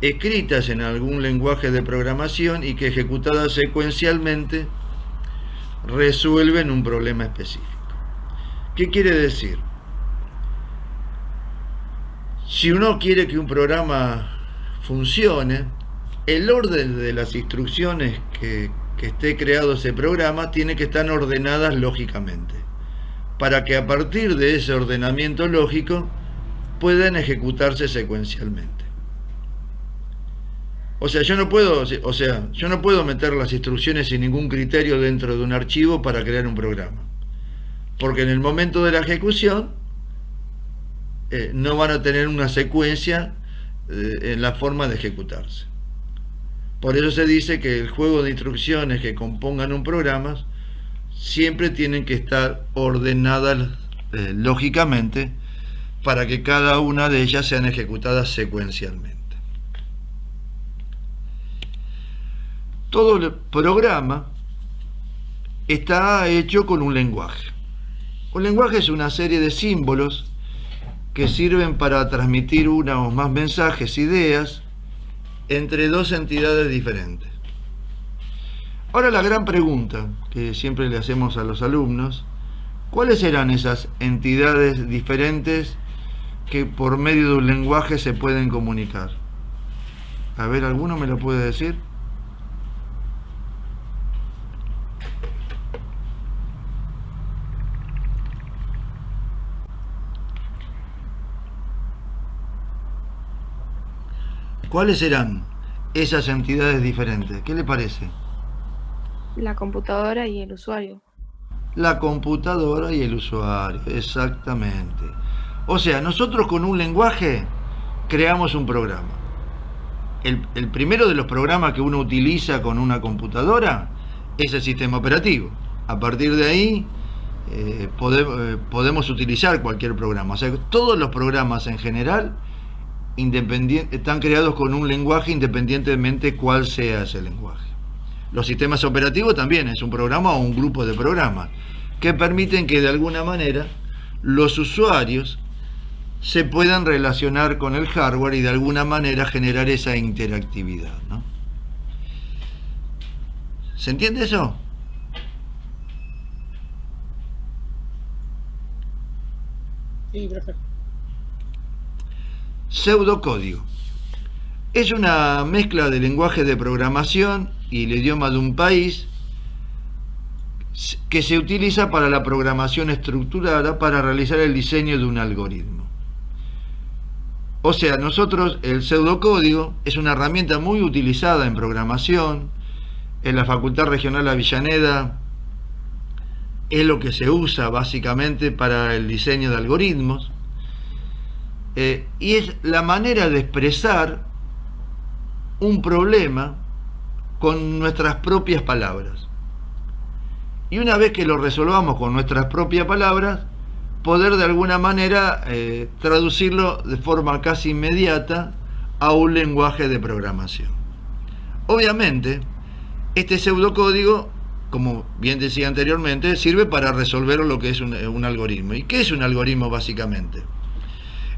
escritas en algún lenguaje de programación y que ejecutadas secuencialmente resuelven un problema específico. ¿Qué quiere decir? Si uno quiere que un programa funcione, el orden de las instrucciones que esté creado ese programa tiene que estar ordenadas lógicamente, para que a partir de ese ordenamiento lógico puedan ejecutarse secuencialmente. Yo no puedo meter las instrucciones sin ningún criterio dentro de un archivo para crear un programa, porque en el momento de la ejecución no van a tener una secuencia en la forma de ejecutarse. Por eso se dice que el juego de instrucciones que compongan un programa siempre tienen que estar ordenadas lógicamente para que cada una de ellas sean ejecutadas secuencialmente. Todo el programa está hecho con un lenguaje. Un lenguaje es una serie de símbolos que sirven para transmitir una o más mensajes, ideas, entre dos entidades diferentes. Ahora la gran pregunta que siempre le hacemos a los alumnos: ¿cuáles serán esas entidades diferentes que por medio de un lenguaje se pueden comunicar? A ver, ¿alguno me lo puede decir? ¿Cuáles serán esas entidades diferentes? ¿Qué le parece? La computadora y el usuario. La computadora y el usuario, exactamente. O sea, nosotros con un lenguaje creamos un programa. El primero de los programas que uno utiliza con una computadora es el sistema operativo. A partir de ahí podemos utilizar cualquier programa. O sea, todos los programas en general están creados con un lenguaje independientemente cuál sea ese lenguaje. Los sistemas operativos también es un programa o un grupo de programas que permiten que de alguna manera los usuarios se puedan relacionar con el hardware y de alguna manera generar esa interactividad, ¿no? ¿Se entiende eso? Sí, profesor. Pseudocódigo. Es una mezcla de lenguaje de programación y el idioma de un país que se utiliza para la programación estructurada para realizar el diseño de un algoritmo. O sea, el pseudocódigo es una herramienta muy utilizada en programación. En la Facultad Regional Avellaneda es lo que se usa básicamente para el diseño de algoritmos. Y es la manera de expresar un problema con nuestras propias palabras. Y una vez que lo resolvamos con nuestras propias palabras, poder de alguna manera traducirlo de forma casi inmediata a un lenguaje de programación. Obviamente, este pseudocódigo, como bien decía anteriormente, sirve para resolver lo que es un algoritmo. ¿Y qué es un algoritmo básicamente?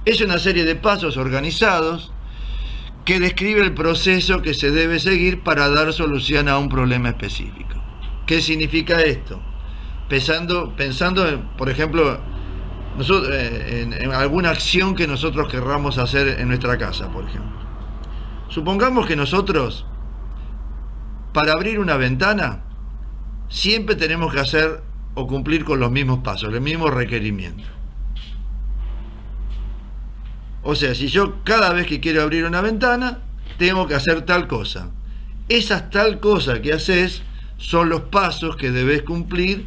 Es una serie de pasos organizados que describe el proceso que se debe seguir para dar solución a un problema específico. ¿Qué significa esto? Pensando por ejemplo, en alguna acción que nosotros querramos hacer en nuestra casa, por ejemplo. Supongamos que nosotros, para abrir una ventana, siempre tenemos que hacer o cumplir con los mismos pasos, los mismos requerimientos. O sea, si yo cada vez que quiero abrir una ventana, tengo que hacer tal cosa. Esas tal cosa que haces son los pasos que debes cumplir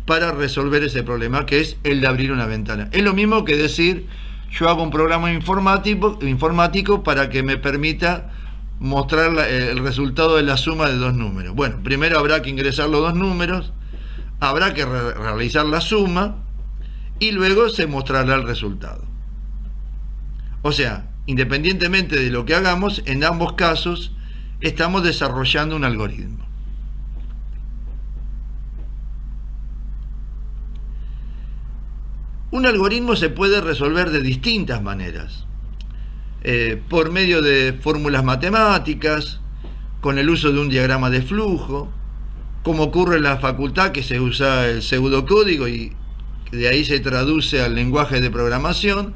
para resolver ese problema, que es el de abrir una ventana. Es lo mismo que decir, yo hago un programa informático para que me permita mostrar el resultado de la suma de dos números. Bueno, primero habrá que ingresar los dos números, habrá que realizar la suma y luego se mostrará el resultado. O sea, independientemente de lo que hagamos, en ambos casos estamos desarrollando un algoritmo. Un algoritmo se puede resolver de distintas maneras. por medio de fórmulas matemáticas, con el uso de un diagrama de flujo, como ocurre en la facultad, que se usa el pseudocódigo y de ahí se traduce al lenguaje de programación,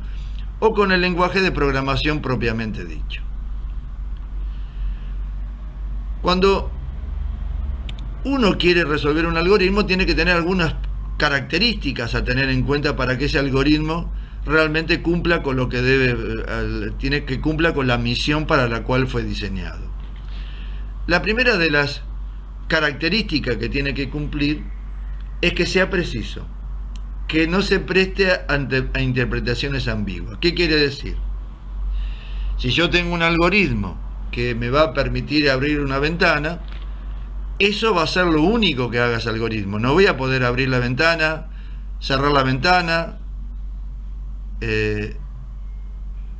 o con el lenguaje de programación propiamente dicho. Cuando uno quiere resolver un algoritmo, tiene que tener algunas características a tener en cuenta para que ese algoritmo realmente cumpla con lo que cumpla con la misión para la cual fue diseñado. La primera de las características que tiene que cumplir es que sea preciso, que no se preste a interpretaciones ambiguas. ¿Qué quiere decir? Si yo tengo un algoritmo que me va a permitir abrir una ventana, eso va a ser lo único que haga ese algoritmo. No voy a poder abrir la ventana, cerrar la ventana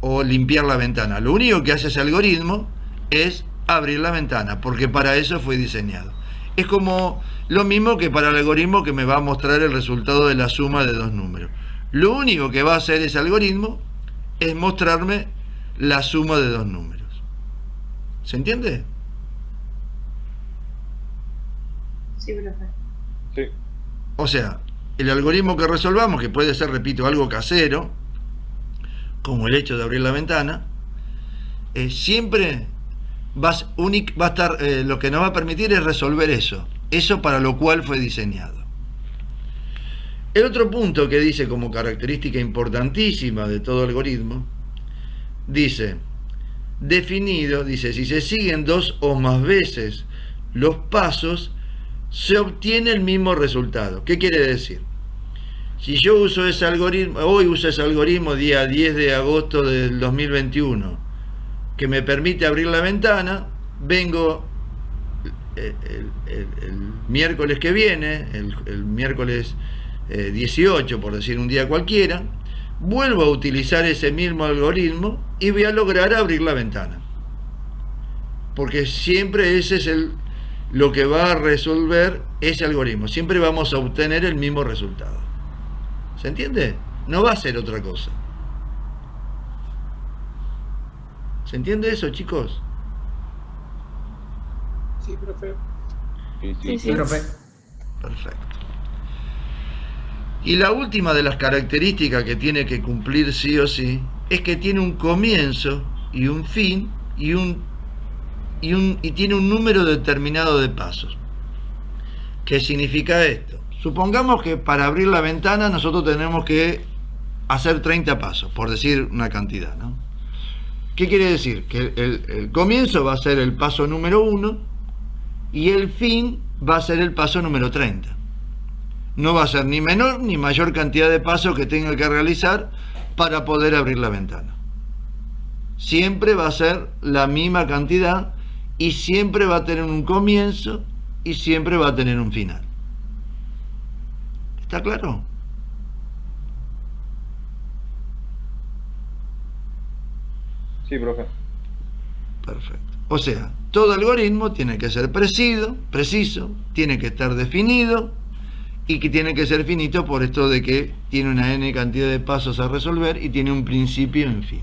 o limpiar la ventana. Lo único que hace ese algoritmo es abrir la ventana, porque para eso fue diseñado. Es como lo mismo que para el algoritmo que me va a mostrar el resultado de la suma de dos números. Lo único que va a hacer ese algoritmo es mostrarme la suma de dos números. ¿Se entiende? Sí, profe. Sí. O sea, el algoritmo que resolvamos, que puede ser, repito, algo casero, como el hecho de abrir la ventana, siempre va a estar, lo que nos va a permitir es resolver eso para lo cual fue diseñado. El otro punto que dice como característica importantísima de todo algoritmo, dice, definido, dice, si se siguen dos o más veces los pasos, se obtiene el mismo resultado. ¿Qué quiere decir? Si yo uso ese algoritmo, hoy uso ese algoritmo día 10 de agosto del 2021, que me permite abrir la ventana, vengo el miércoles que viene, el miércoles 18, por decir un día cualquiera, vuelvo a utilizar ese mismo algoritmo y voy a lograr abrir la ventana. Porque siempre ese es lo que va a resolver ese algoritmo. Siempre vamos a obtener el mismo resultado. ¿Se entiende? No va a ser otra cosa. ¿Se entiende eso, chicos? Sí, profe. Sí. Profe. Perfecto. Y la última de las características que tiene que cumplir sí o sí es que tiene un comienzo y un fin y tiene un número determinado de pasos. ¿Qué significa esto? Supongamos que para abrir la ventana nosotros tenemos que hacer 30 pasos, por decir una cantidad, ¿no? ¿Qué quiere decir? Que el comienzo va a ser el paso número 1 y el fin va a ser el paso número 30. No va a ser ni menor ni mayor cantidad de pasos que tenga que realizar para poder abrir la ventana. Siempre va a ser la misma cantidad y siempre va a tener un comienzo y siempre va a tener un final. ¿Está claro? Sí, profe. Perfecto. O sea, todo algoritmo tiene que ser preciso, tiene que estar definido y que tiene que ser finito por esto de que tiene una n cantidad de pasos a resolver y tiene un principio y un fin.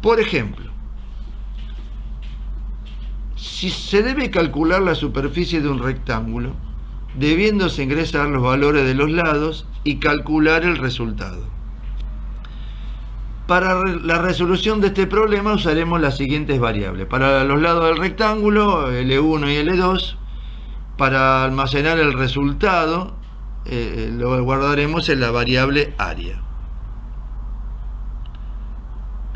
Por ejemplo, si se debe calcular la superficie de un rectángulo, debiéndose ingresar los valores de los lados y calcular el resultado. Para la resolución de este problema usaremos las siguientes variables. Para los lados del rectángulo, L1 y L2. Para almacenar el resultado, lo guardaremos en la variable área.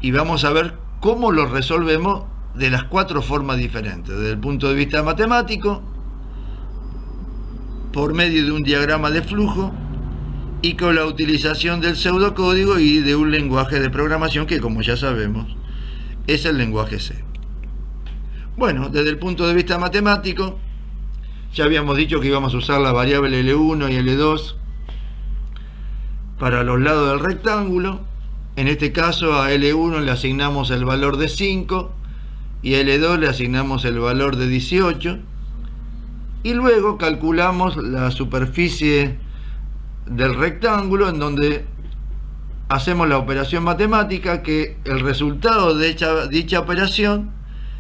Y vamos a ver cómo lo resolvemos de las 4 formas diferentes. Desde el punto de vista matemático, por medio de un diagrama de flujo y con la utilización del pseudocódigo y de un lenguaje de programación que, como ya sabemos, es el lenguaje C. Bueno, desde el punto de vista matemático, ya habíamos dicho que íbamos a usar la variable L1 y L2 para los lados del rectángulo. En este caso a L1 le asignamos el valor de 5 y a L2 le asignamos el valor de 18. y luego calculamos la superficie del rectángulo, en donde hacemos la operación matemática, que el resultado de dicha operación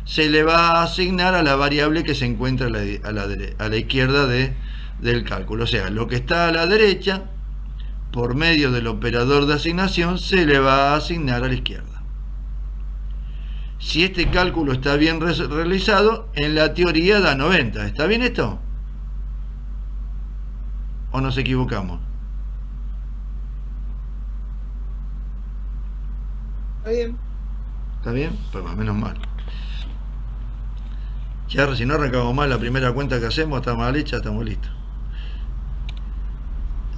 se le va a asignar a la variable que se encuentra a la izquierda del cálculo. O sea, lo que está a la derecha, por medio del operador de asignación, se le va a asignar a la izquierda. Si este cálculo está bien realizado, en la teoría da 90. ¿Está bien esto? ¿O nos equivocamos? Está bien. ¿Está bien? Pues más menos mal. Ya, si no arrancamos mal la primera cuenta que hacemos, está mal hecha, estamos listos.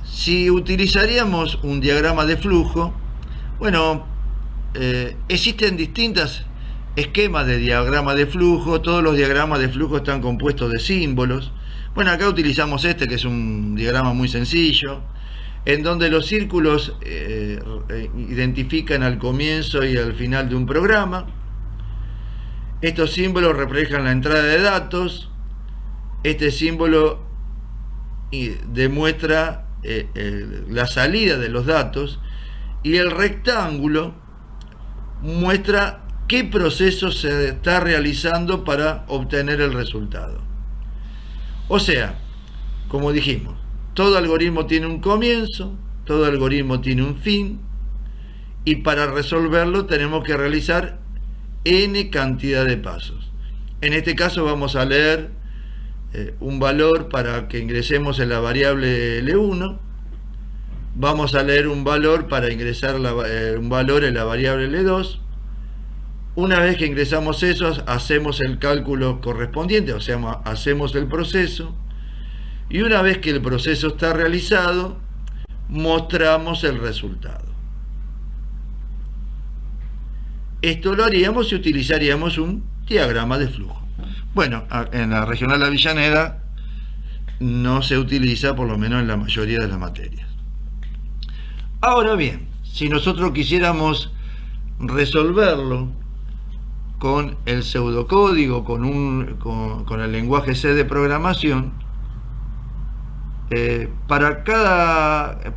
Si utilizaríamos un diagrama de flujo, bueno, existen distintos esquemas de diagrama de flujo. Todos los diagramas de flujo están compuestos de símbolos. Bueno, acá utilizamos este, que es un diagrama muy sencillo, en donde los círculos identifican al comienzo y al final de un programa. Estos símbolos reflejan la entrada de datos. Este símbolo demuestra la salida de los datos, y el rectángulo muestra qué proceso se está realizando para obtener el resultado. O sea, como dijimos, todo algoritmo tiene un comienzo, todo algoritmo tiene un fin, y para resolverlo tenemos que realizar n cantidad de pasos. En este caso vamos a leer un valor para que ingresemos en la variable L1. Vamos a leer un valor para ingresar un valor en la variable L2. Una vez que ingresamos esos, hacemos el cálculo correspondiente, o sea, hacemos el proceso. Y una vez que el proceso está realizado, mostramos el resultado. Esto lo haríamos si utilizaríamos un diagrama de flujo. Bueno, en la regional Avellaneda no se utiliza, por lo menos en la mayoría de las materias. Ahora bien, si nosotros quisiéramos resolverlo con el pseudocódigo, con el lenguaje C de programación,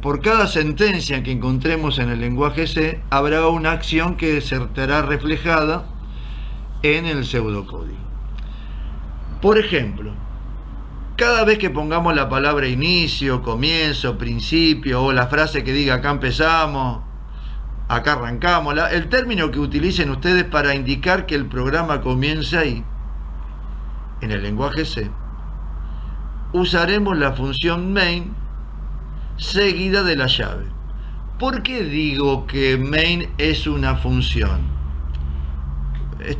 por cada sentencia que encontremos en el lenguaje C, habrá una acción que se estará reflejada en el pseudocódigo. Por ejemplo, cada vez que pongamos la palabra inicio, comienzo, principio, o la frase que diga acá empezamos, acá arrancamos, el término que utilicen ustedes para indicar que el programa comienza ahí, en el lenguaje C, usaremos la función main seguida de la llave. ¿Por qué digo que main es una función?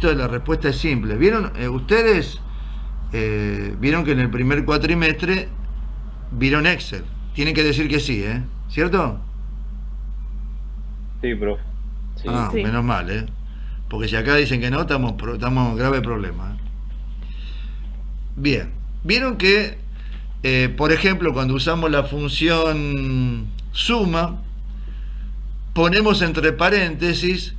La respuesta es simple. ¿Vieron? Ustedes vieron que en el primer cuatrimestre vieron Excel. Tienen que decir que sí, ¿cierto? Sí, profe. Sí. Sí. Menos mal, porque si acá dicen que no, estamos en grave problema. Bien, vieron que por ejemplo, cuando usamos la función suma, ponemos entre paréntesis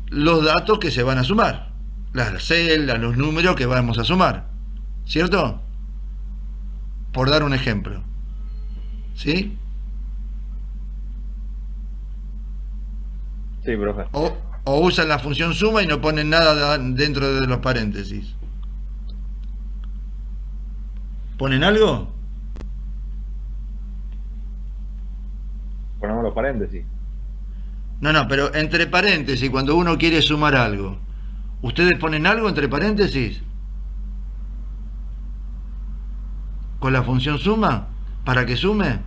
los datos que se van a sumar, las celdas, los números que vamos a sumar, ¿cierto? Por dar un ejemplo, ¿sí? Sí, profe. O usan la función suma y no ponen nada dentro de los paréntesis. ¿Ponen algo? Ponemos los paréntesis. No, pero entre paréntesis, cuando uno quiere sumar algo, ¿ustedes ponen algo entre paréntesis? ¿Con la función suma? ¿Para que sume?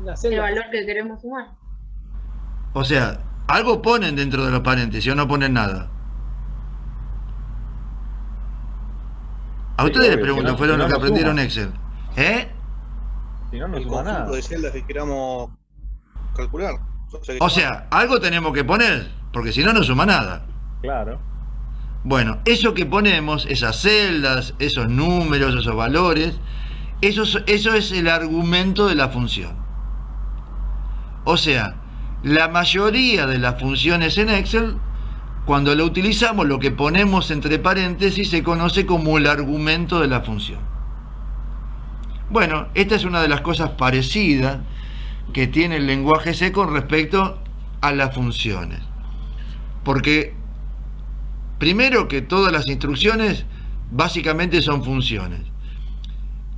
La El celda. valor que queremos sumar. O sea, algo ponen dentro de los paréntesis o no ponen nada. A Sí, ustedes les obvio, pregunto, si no- fueron si no, los que no aprendieron suma. Excel. ¿Eh? Si no, no El suma conjunto nada. de celdas que queramos calcular. O sea, algo tenemos que poner, porque si no, no suma nada. Claro. Bueno, eso que ponemos, esas celdas, esos números, esos valores, eso es el argumento de la función. O sea, la mayoría de las funciones en Excel cuando lo utilizamos, lo que ponemos entre paréntesis se conoce como el argumento de la función. Bueno, esta es una de las cosas parecidas que tiene el lenguaje C con respecto a las funciones. Porque, primero, que todas las instrucciones básicamente son funciones.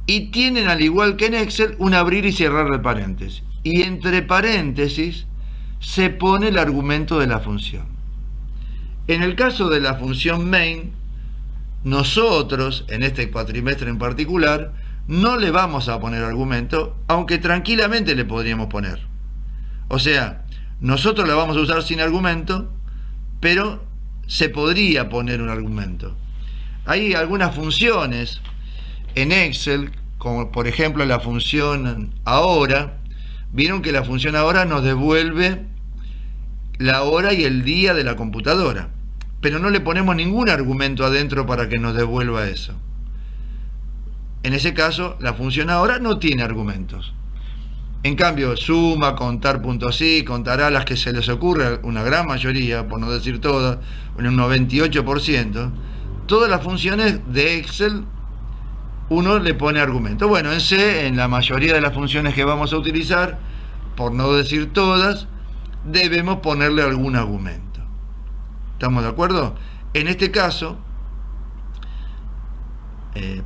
Y tienen, al igual que en Excel, un abrir y cerrar de paréntesis. Y entre paréntesis se pone el argumento de la función. En el caso de la función main, nosotros, en este cuatrimestre en particular, no le vamos a poner argumento, aunque tranquilamente le podríamos poner. O sea, nosotros la vamos a usar sin argumento, pero se podría poner un argumento. Hay algunas funciones en Excel, como por ejemplo la función ahora. Vieron que la función ahora nos devuelve la hora y el día de la computadora, pero no le ponemos ningún argumento adentro para que nos devuelva eso. En ese caso, la función ahora no tiene argumentos. En cambio, suma, contar puntos y, contará las que se les ocurre, una gran mayoría, por no decir todas, un 98%, todas las funciones de Excel uno le pone argumento. Bueno, en C, en la mayoría de las funciones que vamos a utilizar, por no decir todas, debemos ponerle algún argumento. ¿Estamos de acuerdo? En este caso,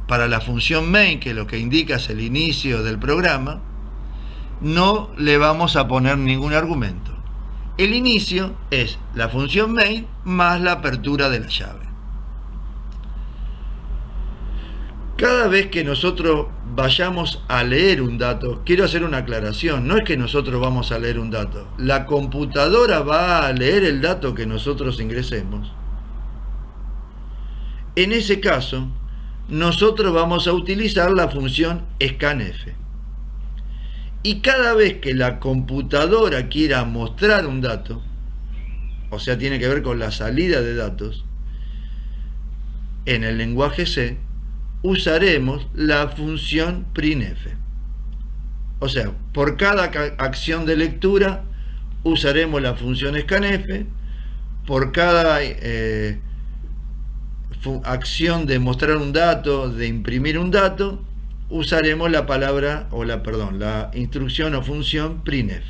para la función main, que lo que indica es el inicio del programa, no le vamos a poner ningún argumento. El inicio es la función main más la apertura de la llave. Cada vez que nosotros vayamos a leer un dato, quiero hacer una aclaración, no es que nosotros vamos a leer un dato, la computadora va a leer el dato que nosotros ingresemos. En ese caso, nosotros vamos a utilizar la función scanf. Y cada vez que la computadora quiera mostrar un dato, o sea, tiene que ver con la salida de datos, en el lenguaje C, usaremos la función printf. O sea, por cada acción de lectura usaremos la función scanf, por cada acción de mostrar un dato, de imprimir un dato, usaremos la palabra, la instrucción o función printf,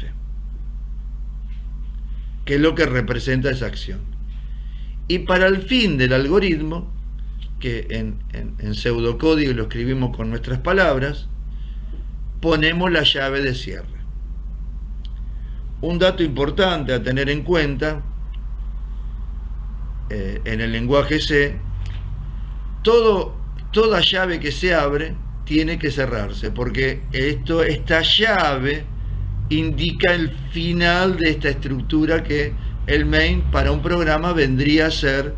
que es lo que representa esa acción. Y para el fin del algoritmo, que en pseudocódigo lo escribimos con nuestras palabras, ponemos la llave de cierre. Un dato importante a tener en cuenta en el lenguaje C, toda llave que se abre tiene que cerrarse, porque esta llave indica el final de esta estructura, que el main para un programa vendría a ser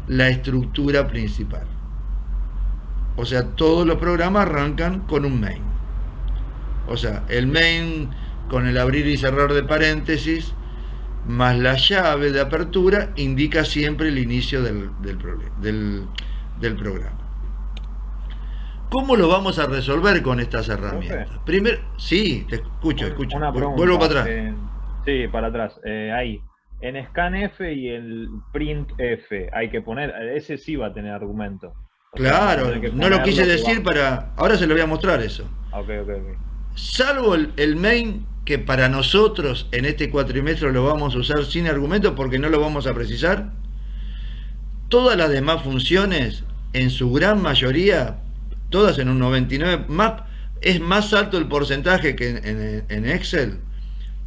la estructura principal. O sea, todos los programas arrancan con un main. O sea, el main con el abrir y cerrar de paréntesis más la llave de apertura indica siempre el inicio del programa. ¿Cómo lo vamos a resolver con estas herramientas? Primero, sí, te escucho. Una pregunta, vuelvo para atrás. Sí, para atrás. Ahí. En scanf y el printf hay que poner, ese sí va a tener argumento. Claro, no lo quise decir para... Ahora se lo voy a mostrar eso. Ok. Salvo el main, que para nosotros en este cuatrimestre lo vamos a usar sin argumento porque no lo vamos a precisar, todas las demás funciones, en su gran mayoría, todas en un 99%, es más alto el porcentaje que en Excel,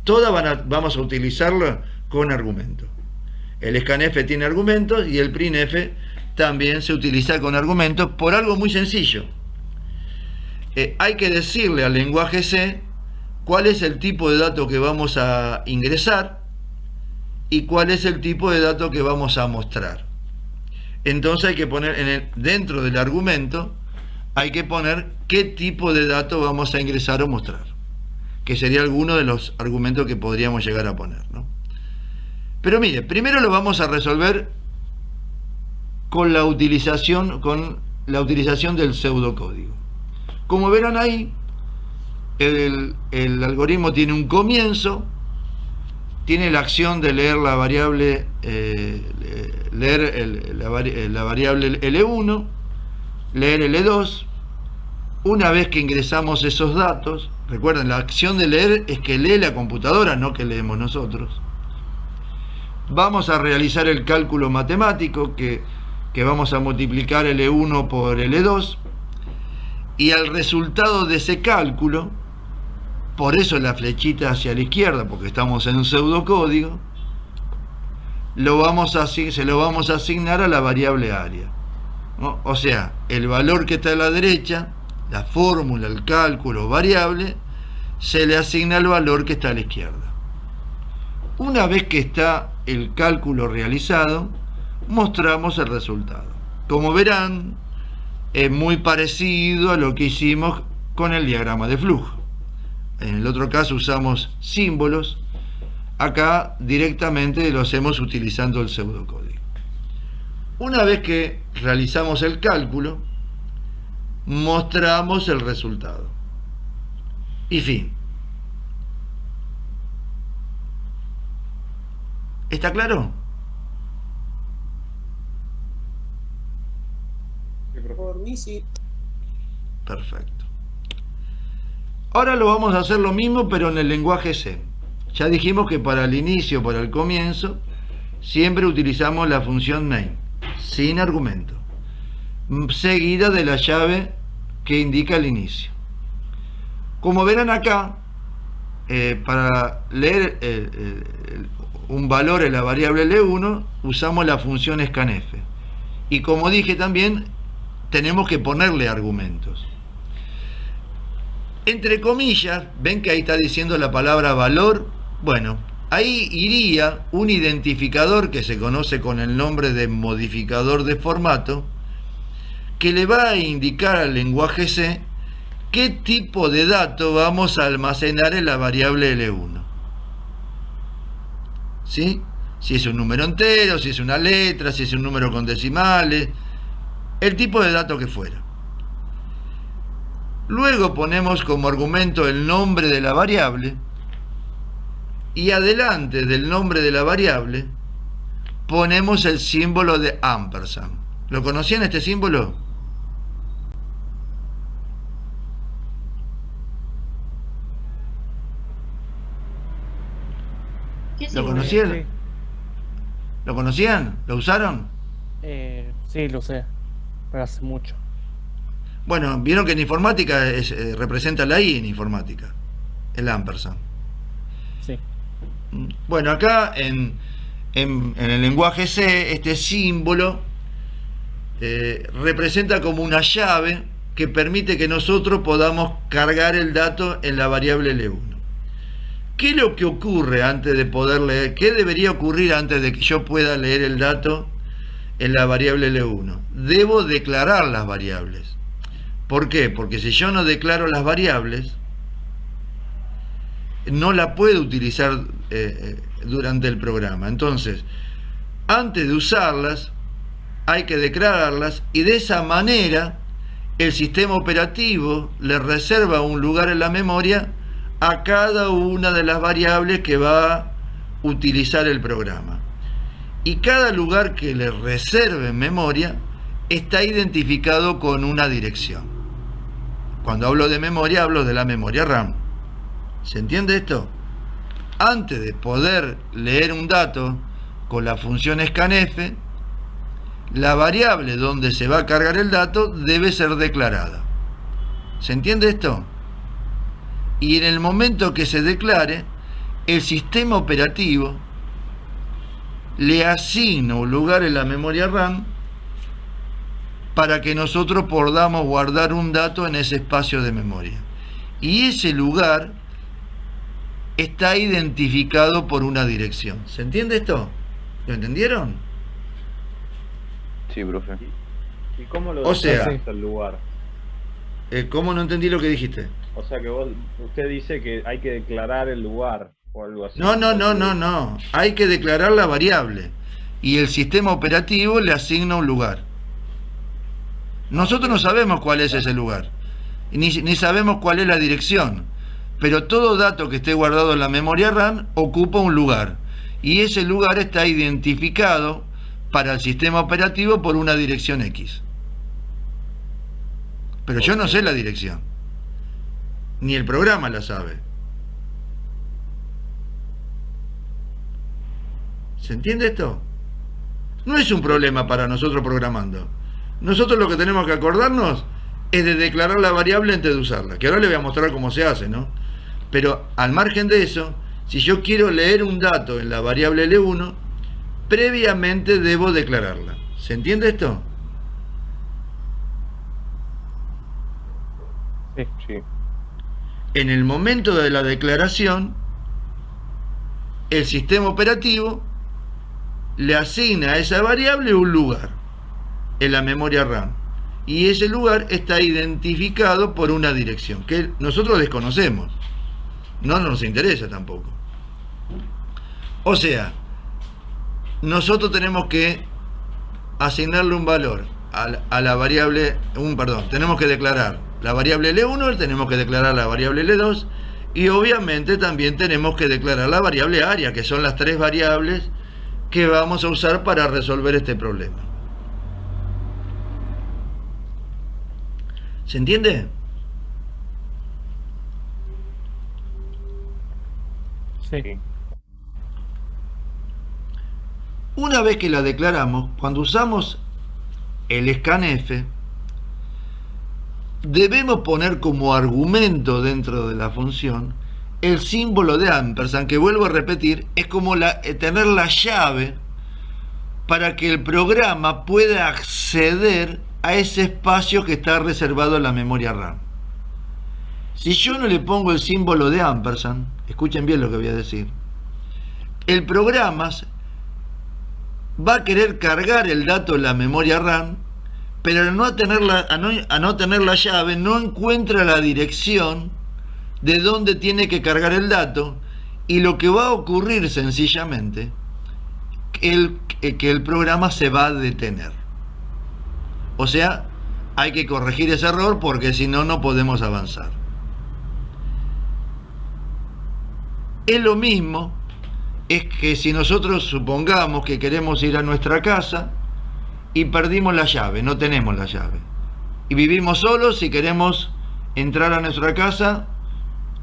todas vamos a utilizarlo con argumento. El scanf tiene argumentos y el printf también se utiliza con argumentos por algo muy sencillo. Hay que decirle al lenguaje C cuál es el tipo de dato que vamos a ingresar y cuál es el tipo de dato que vamos a mostrar. Entonces hay que poner dentro del argumento, hay que poner qué tipo de dato vamos a ingresar o mostrar, que sería alguno de los argumentos que podríamos llegar a poner, ¿no? Pero mire, primero lo vamos a resolver con la utilización del pseudocódigo. Como verán ahí, el algoritmo tiene un comienzo, tiene la acción de leer la variable la variable L1, leer L2. Una vez que ingresamos esos datos, recuerden, la acción de leer es que lee la computadora, no que leemos nosotros. Vamos a realizar el cálculo matemático que vamos a multiplicar L1 por L2, y al resultado de ese cálculo, por eso la flechita hacia la izquierda, porque estamos en un pseudocódigo, se lo vamos a asignar a la variable área, ¿no? O sea, el valor que está a la derecha, la fórmula, el cálculo, variable, se le asigna el valor que está a la izquierda. Una vez que está el cálculo realizado, mostramos el resultado. Como verán, es muy parecido a lo que hicimos con el diagrama de flujo. En el otro caso usamos símbolos, acá directamente lo hacemos utilizando el pseudocódigo. Una vez que realizamos el cálculo, mostramos el resultado. Y fin. ¿Está claro? Por mí sí. Perfecto. Ahora lo vamos a hacer lo mismo, pero en el lenguaje C. Ya dijimos que para el inicio, para el comienzo, siempre utilizamos la función main, sin argumento, seguida de la llave que indica el inicio. Como verán acá, para leer un valor en la variable L1, usamos la función scanf. Y como dije también, tenemos que ponerle argumentos. Entre comillas, ven que ahí está diciendo la palabra valor. Bueno, ahí iría un identificador que se conoce con el nombre de modificador de formato, que le va a indicar al lenguaje C qué tipo de dato vamos a almacenar en la variable L1. ¿Sí? Si es un número entero, si es una letra, si es un número con decimales, el tipo de dato que fuera. Luego ponemos como argumento el nombre de la variable, y adelante del nombre de la variable ponemos el símbolo de ampersand. ¿Lo conocían este símbolo? ¿Qué ¿Lo significa? conocían? Sí. ¿Lo conocían? ¿Lo usaron? Sí, lo sé, pero hace mucho. Bueno, vieron que en informática representa la I en informática, el ampersand. Sí. Bueno, acá en el lenguaje C, este símbolo representa como una llave que permite que nosotros podamos cargar el dato en la variable L1. ¿Qué es lo que ocurre antes de poder leer? ¿Qué debería ocurrir antes de que yo pueda leer el dato en la variable L1? Debo declarar las variables. ¿Por qué? Porque si yo no declaro las variables, no la puedo utilizar durante el programa. Entonces, antes de usarlas, hay que declararlas, y de esa manera el sistema operativo le reserva un lugar en la memoria a cada una de las variables que va a utilizar el programa. Y cada lugar que le reserve en memoria está identificado con una dirección. Cuando hablo de memoria, hablo de la memoria RAM. ¿Se entiende esto? Antes de poder leer un dato con la función scanf, la variable donde se va a cargar el dato debe ser declarada. ¿Se entiende esto? Y en el momento que se declare, el sistema operativo le asigna un lugar en la memoria RAM para que nosotros podamos guardar un dato en ese espacio de memoria. Y ese lugar está identificado por una dirección. ¿Se entiende esto? ¿Lo entendieron? Sí, profe. ¿Y cómo lo O sea, declarás el lugar? ¿Cómo no entendí lo que dijiste? O sea que usted dice que hay que declarar el lugar o algo así. No. Hay que declarar la variable y el sistema operativo le asigna un lugar. Nosotros no sabemos cuál es ese lugar, ni sabemos cuál es la dirección, Pero todo dato que esté guardado en la memoria RAM ocupa un lugar. Y ese lugar está identificado para el sistema operativo por una dirección X. Pero yo no sé la dirección. Ni el programa la sabe. ¿Se entiende esto? No es un problema para nosotros programando. Nosotros lo que tenemos que acordarnos es de declarar la variable antes de usarla. Que ahora le voy a mostrar cómo se hace, ¿no? Pero al margen de eso, si yo quiero leer un dato en la variable L1, previamente debo declararla. ¿Se entiende esto? Sí. Sí. En el momento de la declaración, el sistema operativo le asigna a esa variable un lugar en la memoria RAM. Y ese lugar está identificado por una dirección que nosotros desconocemos. No nos interesa tampoco. O sea, nosotros tenemos que asignarle un valor a la variable, tenemos que declarar la variable L1, tenemos que declarar la variable L2 y obviamente también tenemos que declarar la variable área, que son las 3 variables que vamos a usar para resolver este problema. ¿Se entiende? Sí. Una vez que la declaramos, cuando usamos el scanf, debemos poner como argumento dentro de la función el símbolo de ampersand, que vuelvo a repetir, es como tener la llave para que el programa pueda acceder a ese espacio que está reservado en la memoria RAM. Si yo no le pongo el símbolo de ampersand, escuchen bien lo que voy a decir, el programa va a querer cargar el dato en la memoria RAM, pero al no tener la llave no encuentra la dirección de dónde tiene que cargar el dato, y lo que va a ocurrir sencillamente que el programa se va a detener. O sea, hay que corregir ese error porque si no, no podemos avanzar. Es lo mismo, es que si nosotros supongamos que queremos ir a nuestra casa y perdimos la llave, no tenemos la llave, y vivimos solos y queremos entrar a nuestra casa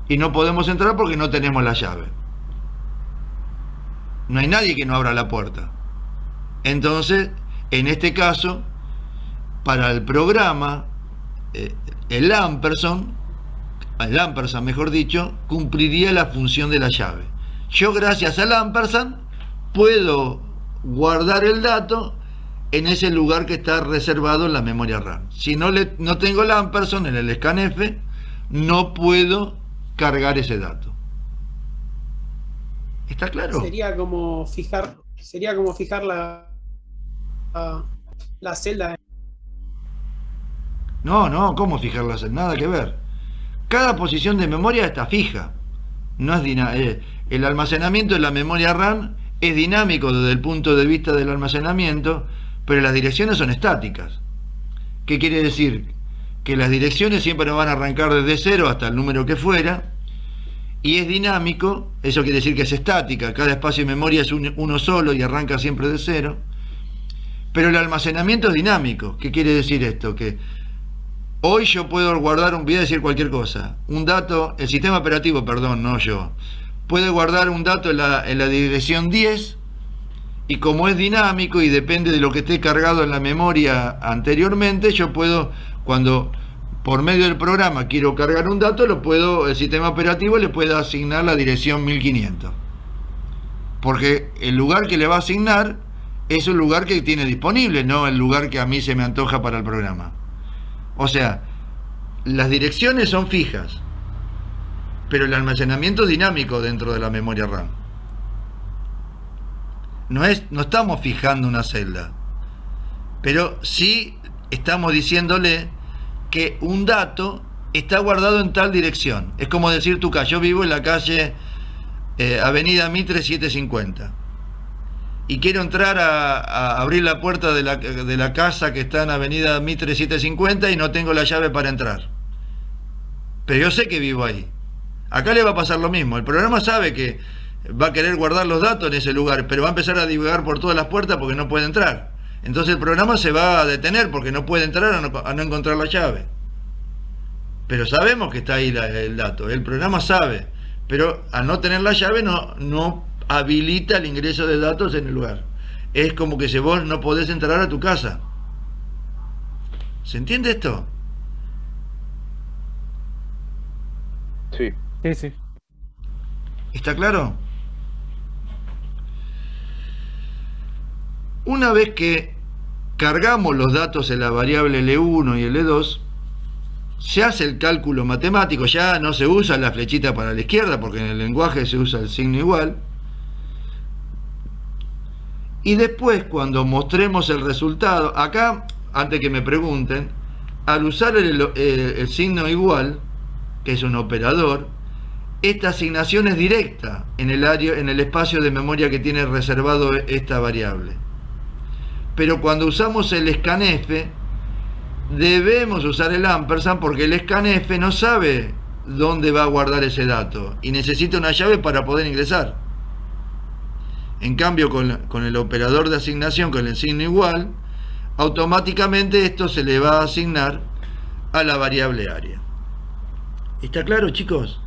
y no podemos entrar porque no tenemos la llave. No hay nadie que no abra la puerta. Entonces, en este caso, para el programa, el ampersand, mejor dicho, cumpliría la función de la llave. Yo, gracias al ampersand, puedo guardar el dato en ese lugar que está reservado en la memoria RAM. Si no tengo el ampersand en el scanf, no puedo cargar ese dato. ¿Está claro? Sería como fijar la celda. No, ¿cómo fijarla? Nada que ver. Cada posición de memoria está fija. No es el almacenamiento de la memoria RAM es dinámico desde el punto de vista del almacenamiento, pero las direcciones son estáticas. ¿Qué quiere decir? Que las direcciones siempre van a arrancar desde 0 hasta el número que fuera, y es dinámico, eso quiere decir que es estática, cada espacio de memoria es uno solo y arranca siempre de 0, pero el almacenamiento es dinámico. ¿Qué quiere decir esto? Que hoy yo puedo guardar, voy a decir cualquier cosa, un dato, el sistema operativo, perdón, no yo, puede guardar un dato en la dirección 10, y como es dinámico y depende de lo que esté cargado en la memoria anteriormente, yo puedo, cuando por medio del programa quiero cargar un dato, el sistema operativo le puede asignar la dirección 1500, porque el lugar que le va a asignar es un lugar que tiene disponible, no el lugar que a mí se me antoja para el programa. O sea, las direcciones son fijas, pero el almacenamiento es dinámico dentro de la memoria RAM. No estamos fijando una celda, pero sí estamos diciéndole que un dato está guardado en tal dirección. Es como decir tu calle. Yo vivo en la calle Avenida Mitre 750 y quiero entrar a abrir la puerta de la casa que está en Avenida Mitre 750 y no tengo la llave para entrar, pero yo sé que vivo ahí. Acá le va a pasar lo mismo. El programa sabe que va a querer guardar los datos en ese lugar, pero va a empezar a divagar por todas las puertas porque no puede entrar. Entonces el programa se va a detener porque no puede entrar a no encontrar la llave. Pero sabemos que está ahí el dato. El programa sabe, pero al no tener la llave no habilita el ingreso de datos en el lugar. Es como que si vos no podés entrar a tu casa. ¿Se entiende esto? Sí. Sí, sí. ¿Está claro? Una vez que cargamos los datos en la variable L1 y L2, se hace el cálculo matemático, ya no se usa la flechita para la izquierda porque en el lenguaje se usa el signo igual. Y después, cuando mostremos el resultado, acá, antes que me pregunten, al usar el signo igual, que es un operador, esta asignación es directa en el espacio de memoria que tiene reservado esta variable. Pero cuando usamos el scanf, debemos usar el ampersand porque el scanf no sabe dónde va a guardar ese dato y necesita una llave para poder ingresar. En cambio, con el operador de asignación, con el signo igual, automáticamente esto se le va a asignar a la variable área. ¿Está claro, chicos?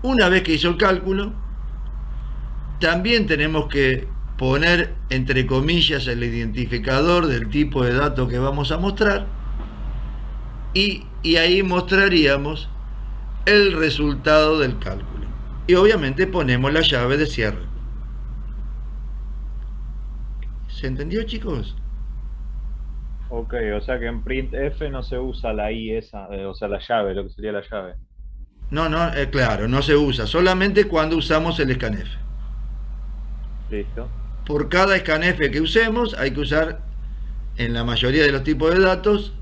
Una vez que hizo el cálculo, también tenemos que poner entre comillas el identificador del tipo de dato que vamos a mostrar y ahí mostraríamos el resultado del cálculo. Y obviamente ponemos la llave de cierre. ¿Se entendió, chicos? Ok, o sea que en printf no se usa la i esa, o sea, la llave, lo que sería la llave. No, claro, no se usa, solamente cuando usamos el scanf. Listo. Por cada scanf que usemos hay que usar, en la mayoría de los tipos de datos,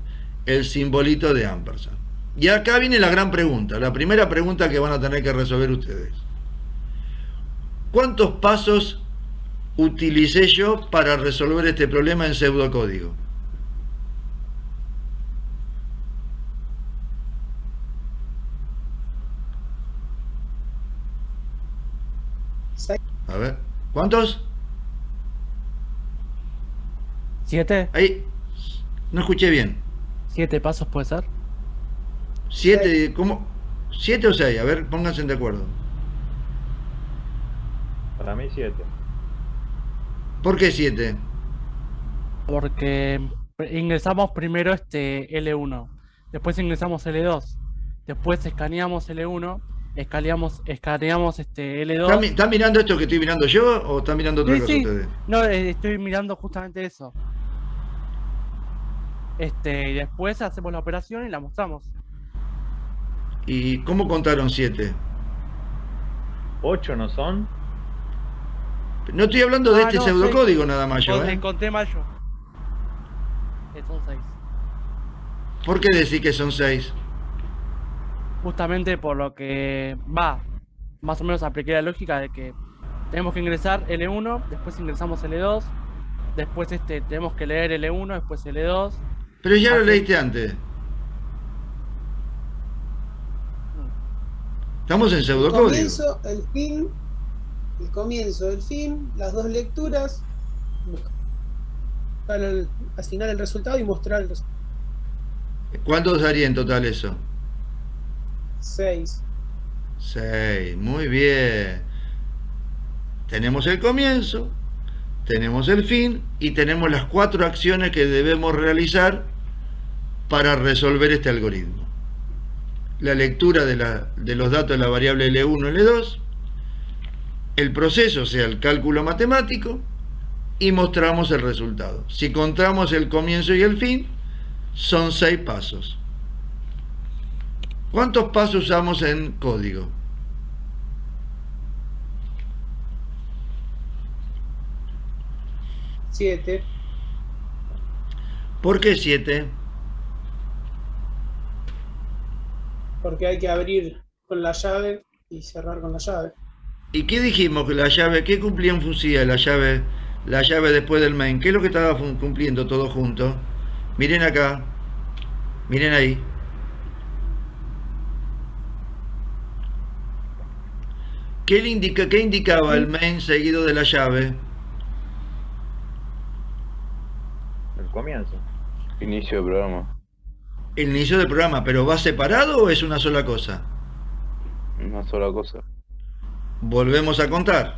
el simbolito de ampersand. Y acá viene la gran pregunta, la primera pregunta que van a tener que resolver ustedes. ¿Cuántos pasos utilicé yo para resolver este problema en pseudocódigo? A ver, ¿cuántos? 7. Ahí, no escuché bien. 7 pasos puede ser. 7, ¿cómo? 7 o 6, a ver, pónganse de acuerdo. Para mí 7. ¿Por qué 7? Porque ingresamos primero L1, después ingresamos L2, después escaneamos L1, escaneamos L2. ¿Están mirando esto que estoy mirando yo o están mirando otra Sí, cosa sí. ustedes? No, estoy mirando justamente eso. Después hacemos la operación y la mostramos. ¿Y cómo contaron 7? 8 no son. No estoy hablando de este no, pseudocódigo 6. nada más yo, Conté mal yo. Son 6. ¿Por qué decís que son 6? Justamente por lo que más o menos apliqué la lógica de que tenemos que ingresar L1, después ingresamos L2, después tenemos que leer L1, después L2. Pero ya lo leíste antes. Estamos en El pseudocódigo. comienzo, el fin, el comienzo, el fin, las dos lecturas, asignar el resultado y mostrar el resultado. ¿Cuántos daría en total eso? 6. 6, muy bien. Tenemos el comienzo, tenemos el fin y tenemos las 4 acciones que debemos realizar para resolver este algoritmo. La lectura de los datos de la variable L1 y L2, el proceso, o sea, el cálculo matemático, y mostramos el resultado. Si contamos el comienzo y el fin, son 6 pasos. ¿Cuántos pasos usamos en código? Siete. ¿Por qué 7? Porque hay que abrir con la llave y cerrar con la llave. ¿Y qué dijimos que la llave, qué cumplía en función la llave después del main? ¿Qué es lo que estaba cumpliendo todo junto? Miren acá, miren ahí. ¿Qué indicaba el main seguido de la llave? El comienzo. Inicio del programa. El inicio del programa, ¿pero va separado o es una sola cosa? Una sola cosa. Volvemos a contar.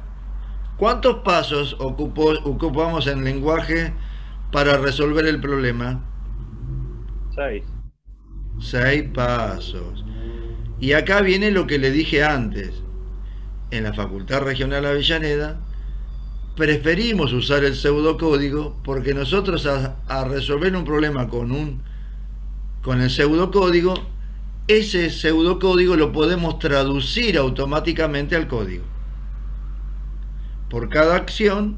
¿Cuántos pasos ocupamos en lenguaje para resolver el problema? 6. 6 pasos. Y acá viene lo que le dije antes. En la Facultad Regional Avellaneda preferimos usar el pseudocódigo porque nosotros a resolver un problema con el pseudocódigo, ese pseudocódigo lo podemos traducir automáticamente al código. Por cada acción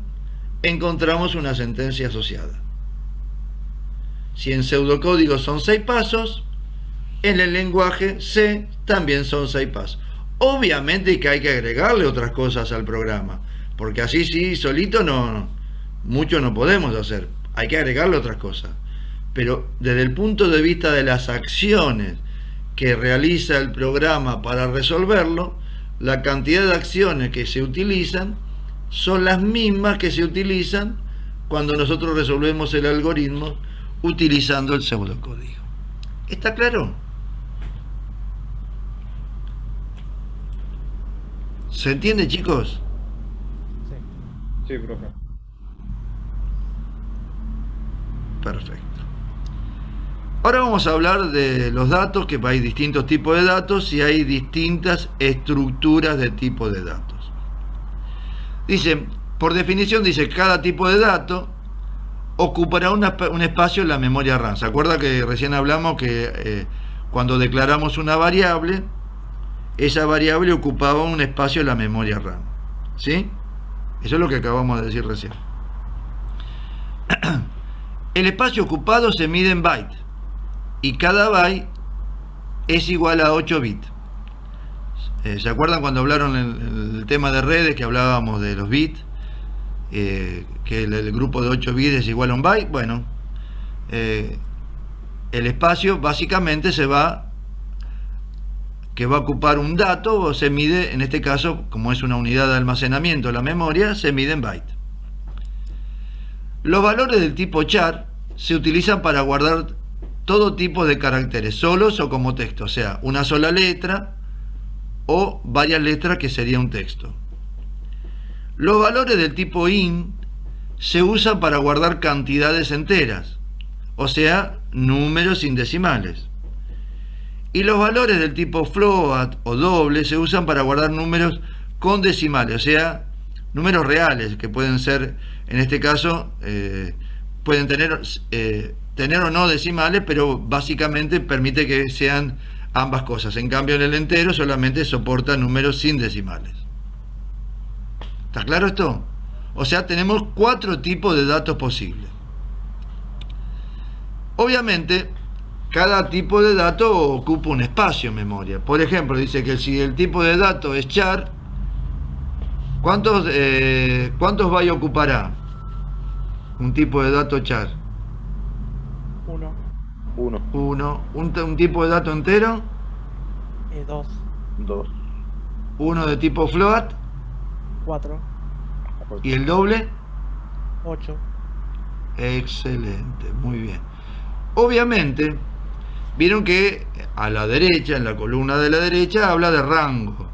encontramos una sentencia asociada. Si en pseudocódigo son 6 pasos, en el lenguaje C también son 6 pasos. Obviamente que hay que agregarle otras cosas al programa, porque así sí, solito mucho no podemos hacer. Hay que agregarle otras cosas. Pero desde el punto de vista de las acciones que realiza el programa para resolverlo, la cantidad de acciones que se utilizan son las mismas que se utilizan cuando nosotros resolvemos el algoritmo utilizando el pseudocódigo. ¿Está claro? ¿Se entiende, chicos? Sí, profe. Perfecto. Ahora vamos a hablar de los datos, que hay distintos tipos de datos y hay distintas estructuras de tipo de datos. Dice, por definición, dice, cada tipo de dato ocupará un espacio en la memoria RAM. ¿Se acuerda que recién hablamos que cuando declaramos una variable, esa variable ocupaba un espacio en la memoria RAM? ¿Sí? Eso es lo que acabamos de decir recién. El espacio ocupado se mide en bytes y cada byte es igual a 8 bits. ¿Se acuerdan cuando hablaron el tema de redes, que hablábamos de los bits? Que el grupo de 8 bits es igual a un byte. Bueno, el espacio básicamente va a ocupar un dato, o se mide, en este caso, como es una unidad de almacenamiento, la memoria, se mide en bytes. Los valores del tipo char se utilizan para guardar todo tipo de caracteres, solos o como texto, o sea, una sola letra o varias letras, que sería un texto. Los valores del tipo int se usan para guardar cantidades enteras, o sea, números sin decimales. Y los valores del tipo float o doble se usan para guardar números con decimales, o sea, números reales, que pueden ser, en este caso, pueden tener o no decimales, pero básicamente permite que sean ambas cosas. En cambio, en el entero solamente soporta números sin decimales. ¿Está claro esto? O sea, tenemos 4 tipos de datos posibles. Obviamente, cada tipo de dato ocupa un espacio en memoria. Por ejemplo, dice que si el tipo de dato es char, ¿cuántos bytes ocupará un tipo de dato char? 1. 1. Un tipo de dato entero. 2. 2. Uno de tipo float. 4. ¿Y el doble? 8. Excelente, muy bien. Obviamente, vieron que a la derecha, en la columna de la derecha, habla de rango.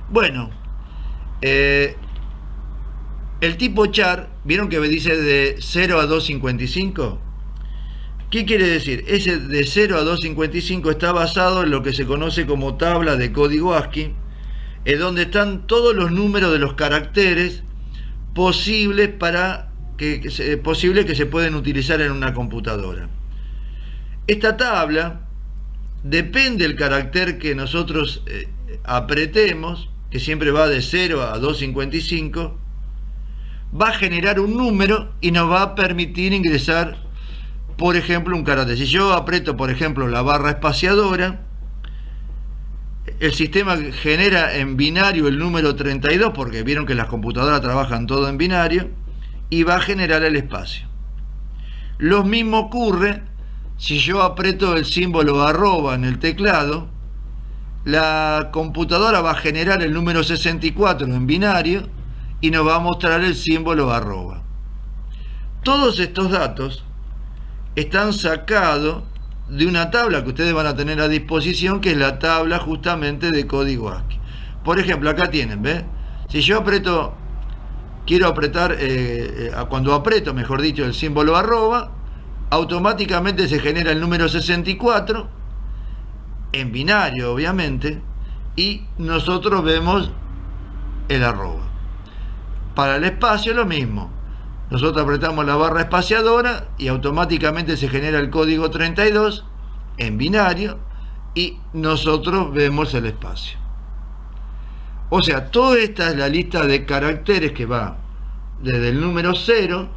Bueno, el tipo char, vieron que me dice de 0 a 255. ¿Qué quiere decir? Ese de 0 a 255 está basado en lo que se conoce como tabla de código ASCII, es donde están todos los números de los caracteres posibles que se pueden utilizar en una computadora. Esta tabla, depende del carácter que nosotros apretemos, que siempre va de 0 a 255, va a generar un número y nos va a permitir ingresar, por ejemplo, un carácter. Si yo aprieto, por ejemplo, la barra espaciadora, el sistema genera en binario el número 32, porque vieron que las computadoras trabajan todo en binario, y va a generar el espacio. Lo mismo ocurre si yo aprieto el símbolo arroba en el teclado, la computadora va a generar el número 64 en binario y nos va a mostrar el símbolo arroba. Todos estos datos están sacados de una tabla que ustedes van a tener a disposición, que es la tabla justamente de código ASCII. Por ejemplo, acá tienen, ¿ves? Si yo aprieto, quiero apretar, cuando aprieto, mejor dicho, el símbolo arroba, automáticamente se genera el número 64, en binario obviamente, y nosotros vemos el arroba. Para el espacio lo mismo. Nosotros apretamos la barra espaciadora y automáticamente se genera el código 32 en binario y nosotros vemos el espacio. O sea, toda esta es la lista de caracteres que va desde el número 0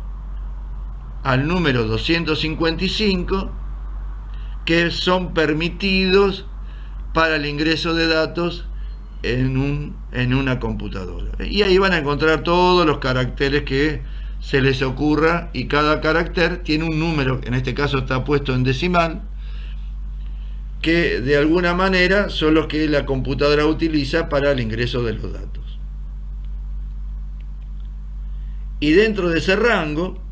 al número 255, que son permitidos para el ingreso de datos en una computadora. Y ahí van a encontrar todos los caracteres que se les ocurra, y cada carácter tiene un número, en este caso está puesto en decimal, que de alguna manera son los que la computadora utiliza para el ingreso de los datos. Y dentro de ese rango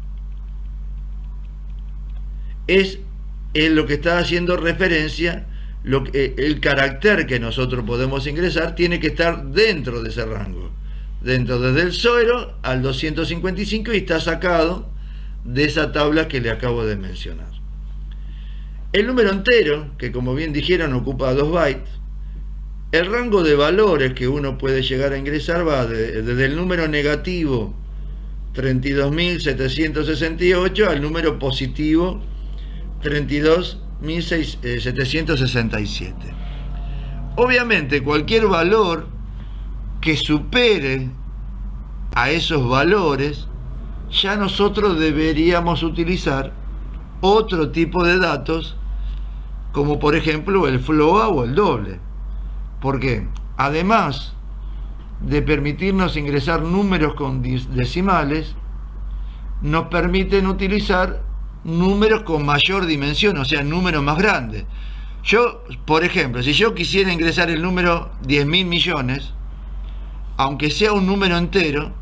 es lo que está haciendo referencia, el carácter que nosotros podemos ingresar tiene que estar dentro de ese rango, dentro desde el 0 al 255, y está sacado de esa tabla que le acabo de mencionar. El número entero, que como bien dijeron ocupa 2 bytes, el rango de valores que uno puede llegar a ingresar va desde el número negativo 32.768 al número positivo 32.767. Obviamente cualquier valor que supere a esos valores, ya nosotros deberíamos utilizar otro tipo de datos, como por ejemplo el float o el doble, porque además de permitirnos ingresar números con decimales, nos permiten utilizar números con mayor dimensión, o sea, números más grandes. Yo, por ejemplo, si yo quisiera ingresar el número 10.000 millones, aunque sea un número entero,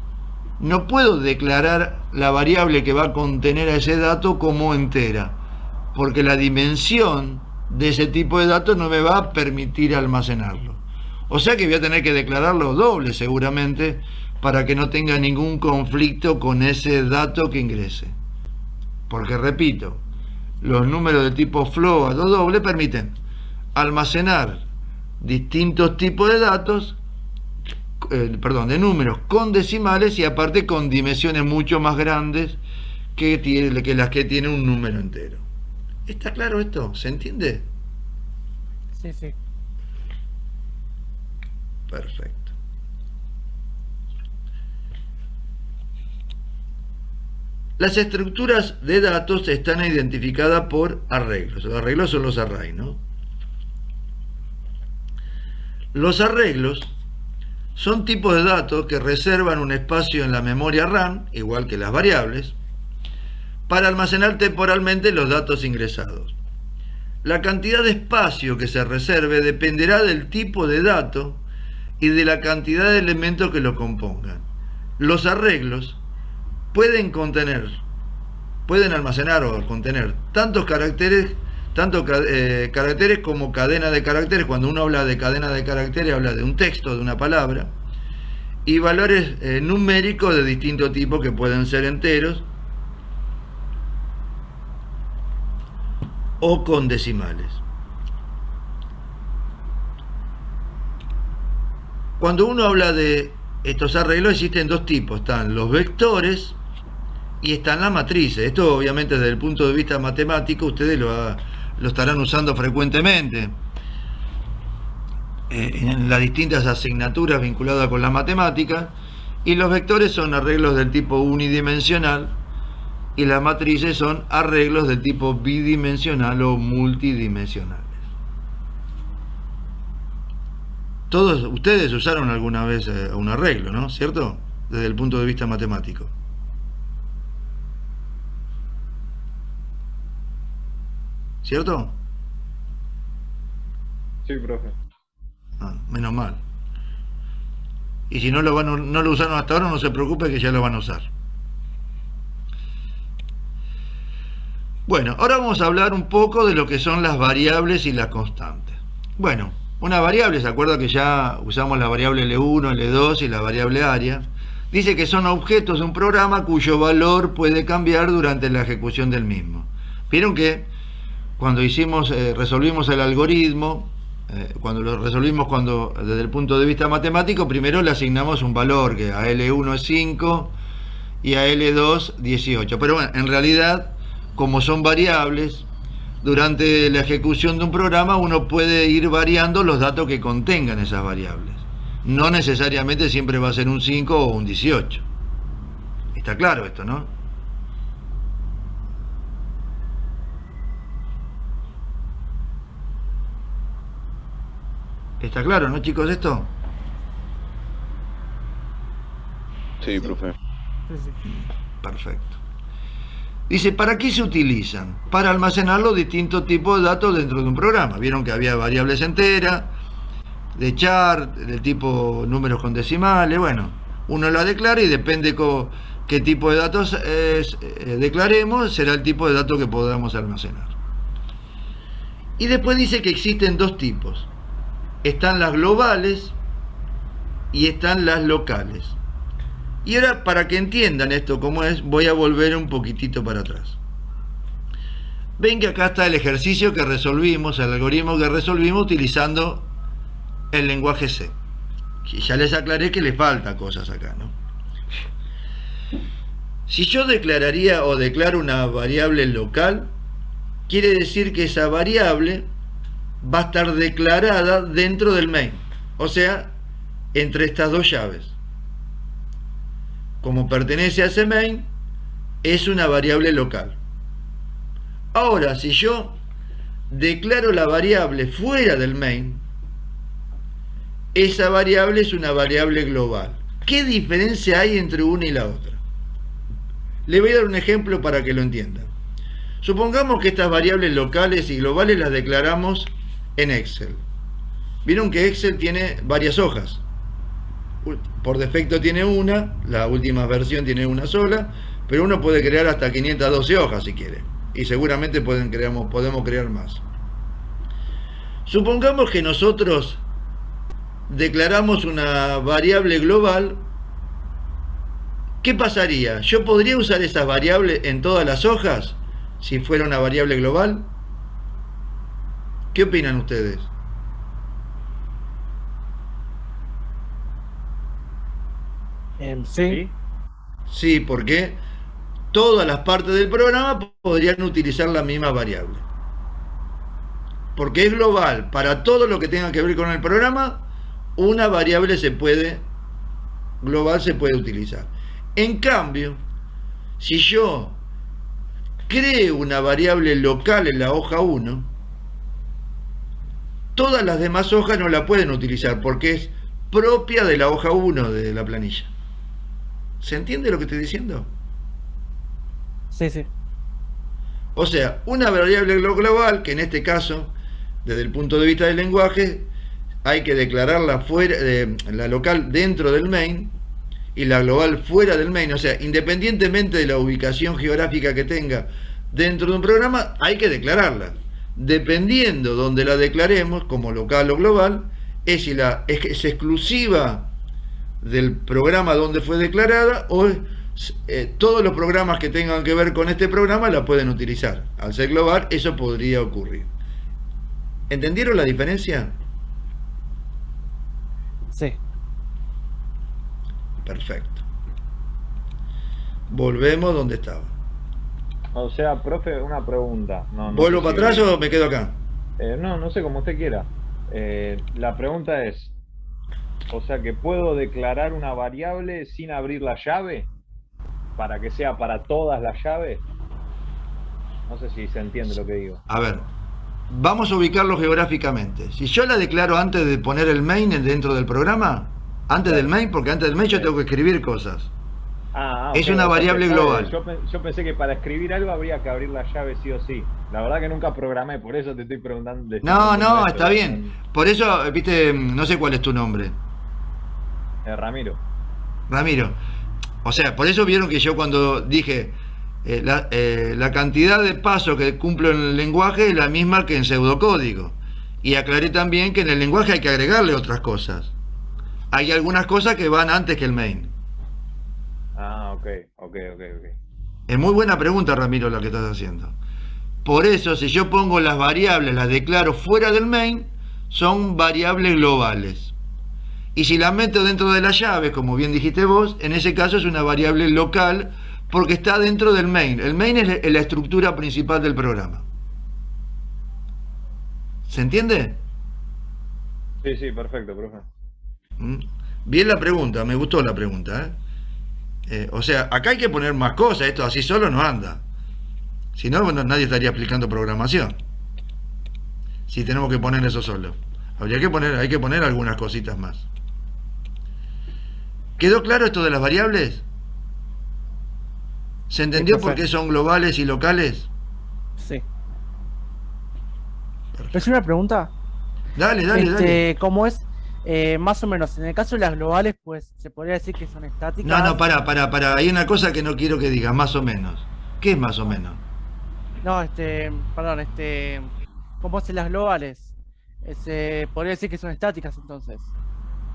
no puedo declarar la variable que va a contener a ese dato como entera, porque la dimensión de ese tipo de datos no me va a permitir almacenarlo. O sea que voy a tener que declararlo doble seguramente, para que no tenga ningún conflicto con ese dato que ingrese. Porque repito, los números de tipo float o doble permiten almacenar distintos tipos de datos, de números con decimales, y aparte con dimensiones mucho más grandes que las que tiene un número entero. ¿Está claro esto? ¿Se entiende? Sí, sí. Perfecto. Las estructuras de datos están identificadas por arreglos. Los arreglos son los arrays, ¿no? Los arreglos son tipos de datos que reservan un espacio en la memoria RAM, igual que las variables, para almacenar temporalmente los datos ingresados. La cantidad de espacio que se reserve dependerá del tipo de dato y de la cantidad de elementos que lo compongan. Los arreglos pueden almacenar o contener tantos caracteres, caracteres como cadena de caracteres. Cuando uno habla de cadena de caracteres, habla de un texto, de una palabra, y valores numéricos de distinto tipo, que pueden ser enteros o con decimales. Cuando uno habla de estos arreglos, existen dos tipos: están los vectores y están las matrices. Esto obviamente desde el punto de vista matemático ustedes lo estarán usando frecuentemente en las distintas asignaturas vinculadas con la matemática. Y los vectores son arreglos del tipo unidimensional y las matrices son arreglos del tipo bidimensional o multidimensionales. Todos ustedes usaron alguna vez un arreglo, ¿no? ¿Cierto? Desde el punto de vista matemático. ¿Cierto? Sí, profe. Ah, menos mal. Y si no no lo usaron hasta ahora, no se preocupe que ya lo van a usar. Bueno, ahora vamos a hablar un poco de lo que son las variables y las constantes. Bueno, una variable, ¿se acuerda que ya usamos la variable L1, L2 y la variable área? Dice que son objetos de un programa cuyo valor puede cambiar durante la ejecución del mismo. Vieron que cuando resolvimos el algoritmo, desde el punto de vista matemático, primero le asignamos un valor, que a L1 es 5 y a L2 18. Pero bueno, en realidad, como son variables, durante la ejecución de un programa uno puede ir variando los datos que contengan esas variables. No necesariamente siempre va a ser un 5 o un 18. Está claro esto, ¿no? ¿Está claro, no, chicos, esto? Sí, profe. Sí, sí. Perfecto. Dice, ¿para qué se utilizan? Para almacenar los distintos tipos de datos dentro de un programa. Vieron que había variables enteras, de char, del tipo números con decimales. Bueno, uno la declara y depende qué tipo de datos declaremos, será el tipo de datos que podamos almacenar. Y después dice que existen dos tipos. Están las globales y están las locales. Y ahora, para que entiendan esto cómo es, voy a volver un poquitito para atrás. Ven que acá está el ejercicio que resolvimos, el algoritmo que resolvimos utilizando el lenguaje C. Y ya les aclaré que le faltan cosas acá, ¿no? Si yo declararía o declaro una variable local, quiere decir que esa variable va a estar declarada dentro del main, o sea, entre estas dos llaves. Como pertenece a ese main, es una variable local. Ahora, si yo declaro la variable fuera del main, esa variable es una variable global. ¿Qué diferencia hay entre una y la otra? Le voy a dar un ejemplo para que lo entiendan. Supongamos que estas variables locales y globales las declaramos en Excel. Vieron que Excel tiene varias hojas. Por defecto tiene una, la última versión tiene una sola, pero uno puede crear hasta 512 hojas si quiere. Y seguramente podemos crear más. Supongamos que nosotros declaramos una variable global. ¿Qué pasaría? ¿Yo podría usar esas variables en todas las hojas si fuera una variable global? ¿Qué opinan ustedes? Sí. Sí, porque todas las partes del programa podrían utilizar la misma variable. Porque es global. Para todo lo que tenga que ver con el programa, una variable global se puede utilizar. En cambio, si yo creo una variable local en la hoja 1, todas las demás hojas no la pueden utilizar porque es propia de la hoja 1 de la planilla. ¿Se entiende lo que estoy diciendo? Sí, sí. O sea, una variable global, que en este caso, desde el punto de vista del lenguaje, hay que declararla fuera, la local dentro del main y la global fuera del main. O sea, independientemente de la ubicación geográfica que tenga dentro de un programa, hay que declararla. Dependiendo donde la declaremos, como local o global, es si es exclusiva del programa donde fue declarada o todos los programas que tengan que ver con este programa la pueden utilizar. Al ser global, eso podría ocurrir. ¿Entendieron la diferencia? Sí. Perfecto. Volvemos donde estaba. O sea, profe, una pregunta. No ¿Vuelvo sé para si- atrás o me quedo acá? No sé, como usted quiera. La pregunta es, o sea que puedo declarar una variable sin abrir la llave para que sea para todas las llaves. No sé si se entiende lo que digo. A ver, vamos a ubicarlo geográficamente. Si yo la declaro antes de poner el main dentro del programa, antes del main, porque antes del main yo tengo que escribir cosas. Ah, Es ok, una o sea variable que, global. Yo pensé que para escribir algo habría que abrir la llave sí o sí. La verdad que nunca programé, por eso te estoy preguntando. No, está bien. Por eso, viste, no sé cuál es tu nombre. Ramiro. Ramiro. O sea, por eso vieron que yo cuando dije la cantidad de pasos que cumplo en el lenguaje es la misma que en pseudocódigo. Y aclaré también que en el lenguaje hay que agregarle otras cosas. Hay algunas cosas que van antes que el main. Ah, ok. Es muy buena pregunta, Ramiro, la que estás haciendo. Por eso, si yo pongo las variables, las declaro fuera del main, son variables globales. Y si las meto dentro de la llave, como bien dijiste vos, en ese caso es una variable local porque está dentro del main. El main es la estructura principal del programa. ¿Se entiende? Sí, perfecto, profe. Bien la pregunta, me gustó la pregunta. O sea, acá hay que poner más cosas, esto así solo no anda. Si no, bueno, nadie estaría explicando programación. Si tenemos que poner eso solo. Hay que poner algunas cositas más. ¿Quedó claro esto de las variables? ¿Se entendió por qué son globales y locales? Sí. ¿Es una pregunta? Dale. ¿Cómo es? Más o menos, en el caso de las globales, pues se podría decir que son estáticas. No, para. Hay una cosa que no quiero que digas, más o menos. ¿Qué es más o menos? No, perdón, ¿cómo es en las globales? Podría decir que son estáticas entonces.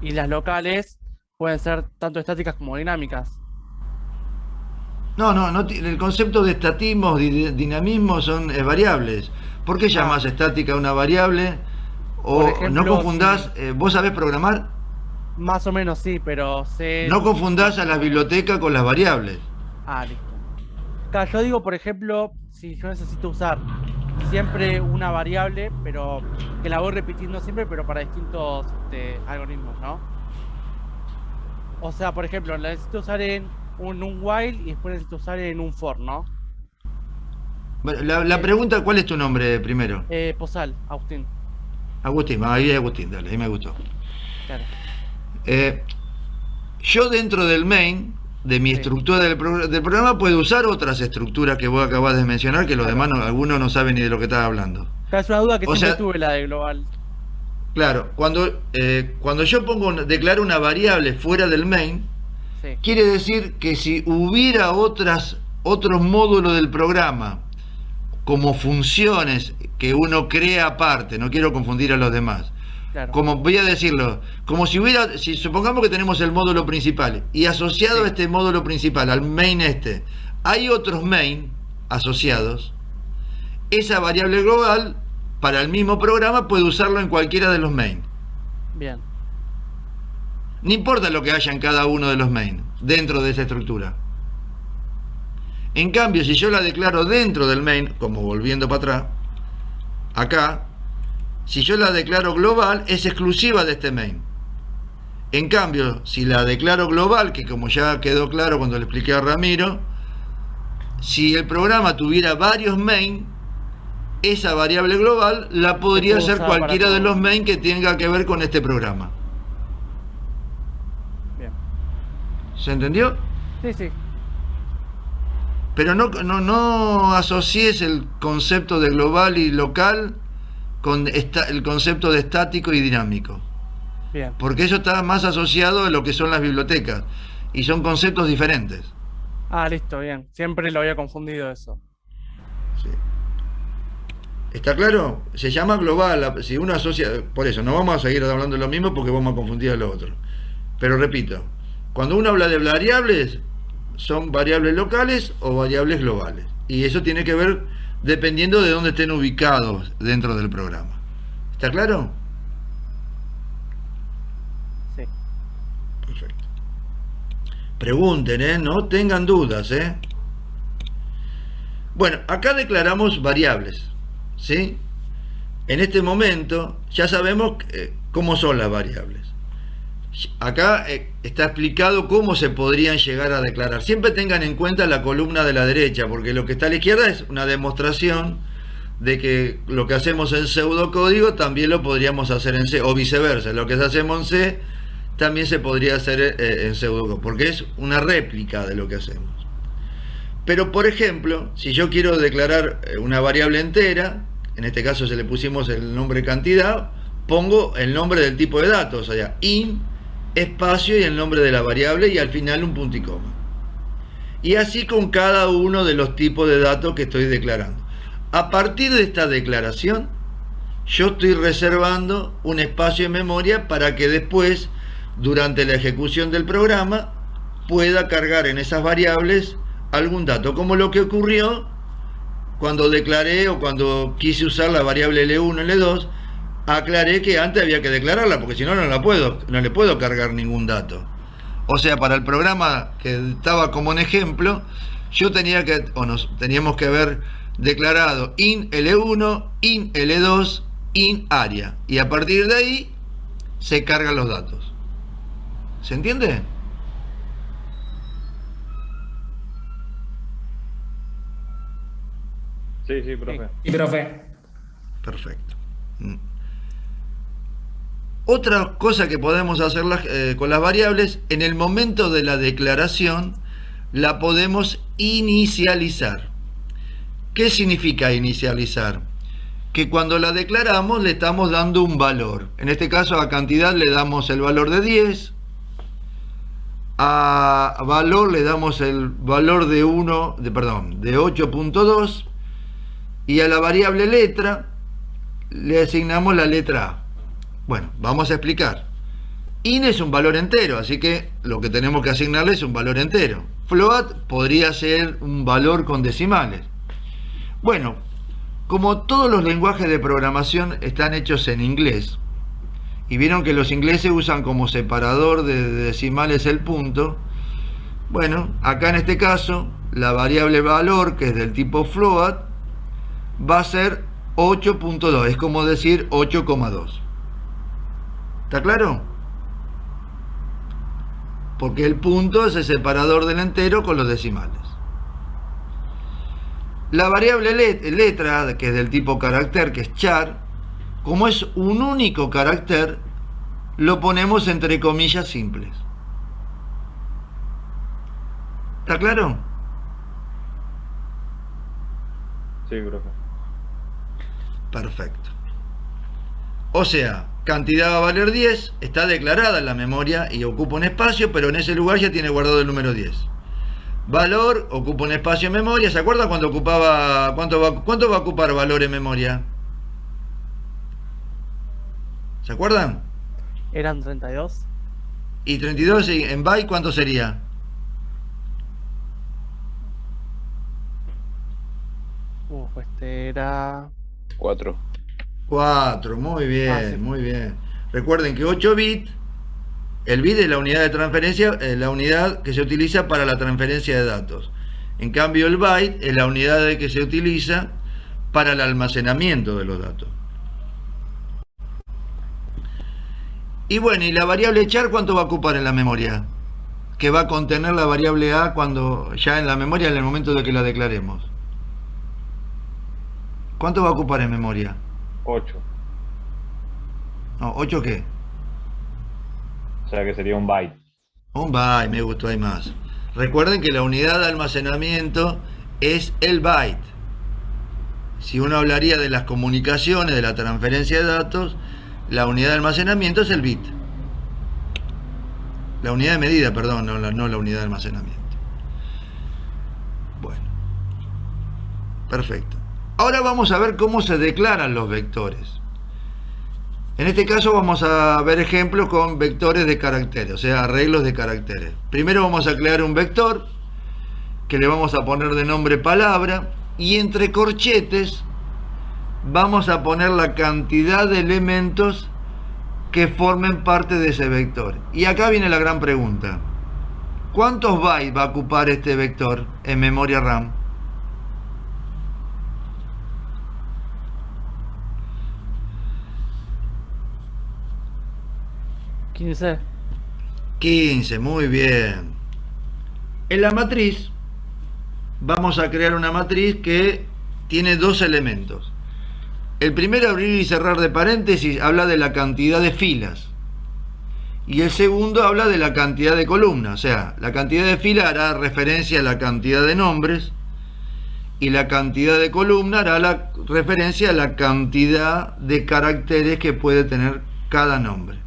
Y las locales pueden ser tanto estáticas como dinámicas. No, el concepto de estatismo, dinamismo son variables. ¿Por qué llamas estática una variable? O por ejemplo, no confundás, ¿vos sabés programar? Más o menos sí, pero sé... No confundás a las bibliotecas con las variables. Ah, listo. Claro, yo digo, por ejemplo, si yo necesito usar siempre una variable, pero que la voy repitiendo siempre, pero para distintos algoritmos, ¿no? O sea, por ejemplo, la necesito usar en un while y después necesito usar en un for, ¿no? La pregunta, ¿cuál es tu nombre primero? Posal, Agustín. Agustín, ahí Agustín, dale, ahí me gustó. Claro. Yo dentro del main, de mi estructura del programa, puedo usar otras estructuras que vos acabás de mencionar, que los demás algunos no saben ni de lo que estás hablando. Claro, es una duda que siempre tuve, la de global. Claro, cuando yo declaro una variable fuera del main, quiere decir que si hubiera otros módulos del programa, como funciones que uno crea aparte, no quiero confundir a los demás. Claro. Como voy a decirlo, como si supongamos que tenemos el módulo principal y asociado a este módulo principal, al main hay otros main asociados, esa variable global para el mismo programa puede usarlo en cualquiera de los main. Bien. No importa lo que haya en cada uno de los main, dentro de esa estructura. En cambio, si yo la declaro dentro del main, como volviendo para atrás, acá, si yo la declaro global, es exclusiva de este main. En cambio, si la declaro global, que como ya quedó claro cuando le expliqué a Ramiro, si el programa tuviera varios main, esa variable global la podría ser cualquiera de los main que tenga que ver con este programa. Bien. ¿Se entendió? Sí. Pero no asocies el concepto de global y local con el concepto de estático y dinámico. Bien. Porque eso está más asociado a lo que son las bibliotecas y son conceptos diferentes. Ah, listo, bien. Siempre lo había confundido eso. Sí. ¿Está claro? Se llama global. Si uno asocia... Por eso, no vamos a seguir hablando de lo mismo porque vamos a confundir a lo otro. Pero repito, cuando uno habla de variables, son variables locales o variables globales. Y eso tiene que ver dependiendo de dónde estén ubicados dentro del programa. ¿Está claro? Sí. Perfecto. Pregunten, no tengan dudas, Bueno, acá declaramos variables, ¿sí? En este momento ya sabemos cómo son las variables. Acá está explicado cómo se podrían llegar a declarar. Siempre tengan en cuenta la columna de la derecha, porque lo que está a la izquierda es una demostración de que lo que hacemos en pseudocódigo también lo podríamos hacer en C, o viceversa. Lo que hacemos en C también se podría hacer en pseudocódigo, porque es una réplica de lo que hacemos. Pero, por ejemplo, si yo quiero declarar una variable entera, en este caso se le pusimos el nombre cantidad, pongo el nombre del tipo de datos, o sea, int, espacio y el nombre de la variable y al final un punto y coma. Y así con cada uno de los tipos de datos que estoy declarando. A partir de esta declaración, yo estoy reservando un espacio en memoria para que después, durante la ejecución del programa, pueda cargar en esas variables algún dato, como lo que ocurrió cuando declaré o cuando quise usar la variable L1, L2, aclaré que antes había que declararla, porque si no, no le puedo cargar ningún dato. O sea, para el programa que estaba como un ejemplo, yo teníamos que haber declarado int L1, int L2, int área, y a partir de ahí se cargan los datos. ¿Se entiende? Sí, sí, profe. Sí, profe. Perfecto. Otra cosa que podemos hacer con las variables, en el momento de la declaración, la podemos inicializar. ¿Qué significa inicializar? Que cuando la declaramos le estamos dando un valor. En este caso a cantidad le damos el valor de 10, a valor le damos el valor de 8.2 y a la variable letra le asignamos la letra A. Bueno, vamos a explicar. Int es un valor entero, así que lo que tenemos que asignarle es un valor entero. Float podría ser un valor con decimales. Bueno, como todos los lenguajes de programación están hechos en inglés, y vieron que los ingleses usan como separador de decimales el punto, bueno, acá en este caso, la variable valor, que es del tipo float, va a ser 8.2, es como decir 8,2. ¿Está claro? Porque el punto es el separador del entero con los decimales. La variable letra, que es del tipo carácter, que es char, como es un único carácter, lo ponemos entre comillas simples. ¿Está claro? Sí, profe. Perfecto. O sea, cantidad va a valer 10, está declarada en la memoria y ocupa un espacio, pero en ese lugar ya tiene guardado el número 10. Valor ocupa un espacio en memoria. ¿Se acuerdan cuando ocupaba cuánto va a ocupar valor en memoria? ¿Se acuerdan? Eran 32. Y 32 en byte, ¿cuánto sería? Era 4. 4, muy bien, sí. muy bien. Recuerden que 8 bits, el bit es la unidad de transferencia, la unidad que se utiliza para la transferencia de datos. En cambio el byte es la unidad que se utiliza para el almacenamiento de los datos. Y bueno, ¿y la variable char cuánto va a ocupar en la memoria? Que va a contener la variable A cuando ya en la memoria en el momento de que la declaremos. ¿Cuánto va a ocupar en memoria? 8. No, ¿8 qué? O sea que sería un byte. Un byte, me gustó, hay más. Recuerden que la unidad de almacenamiento es el byte. Si uno hablaría de las comunicaciones, de la transferencia de datos, la unidad de almacenamiento es el bit. La unidad de medida, perdón, no la unidad de almacenamiento. Bueno, perfecto. Ahora vamos a ver cómo se declaran los vectores. En este caso vamos a ver ejemplos con vectores de caracteres, o sea, arreglos de caracteres. Primero vamos a crear un vector que le vamos a poner de nombre palabra y entre corchetes vamos a poner la cantidad de elementos que formen parte de ese vector. Y acá viene la gran pregunta. ¿Cuántos bytes va a ocupar este vector en memoria RAM? ¿15? 15, muy bien. En la matriz vamos a crear una matriz que tiene dos elementos. El primero, abrir y cerrar de paréntesis, habla de la cantidad de filas. Y el segundo habla de la cantidad de columnas. O sea, la cantidad de filas hará referencia a la cantidad de nombres y la cantidad de columna hará la referencia a la cantidad de caracteres que puede tener cada nombre.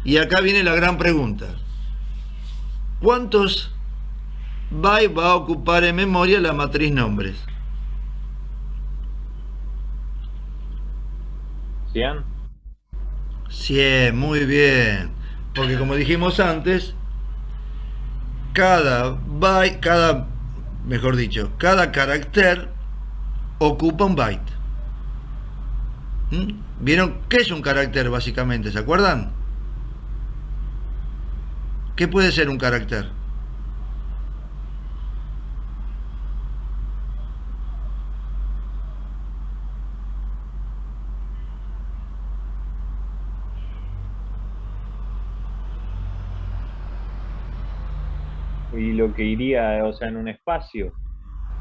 Y acá viene la gran pregunta. ¿Cuántos bytes va a ocupar en memoria la matriz nombres? 100. 100, muy bien. Porque como dijimos antes, cada byte, cada carácter ocupa un byte. ¿Vieron qué es un carácter básicamente? ¿Se acuerdan? ¿Qué puede ser un carácter? Y lo que iría, o sea, en un espacio.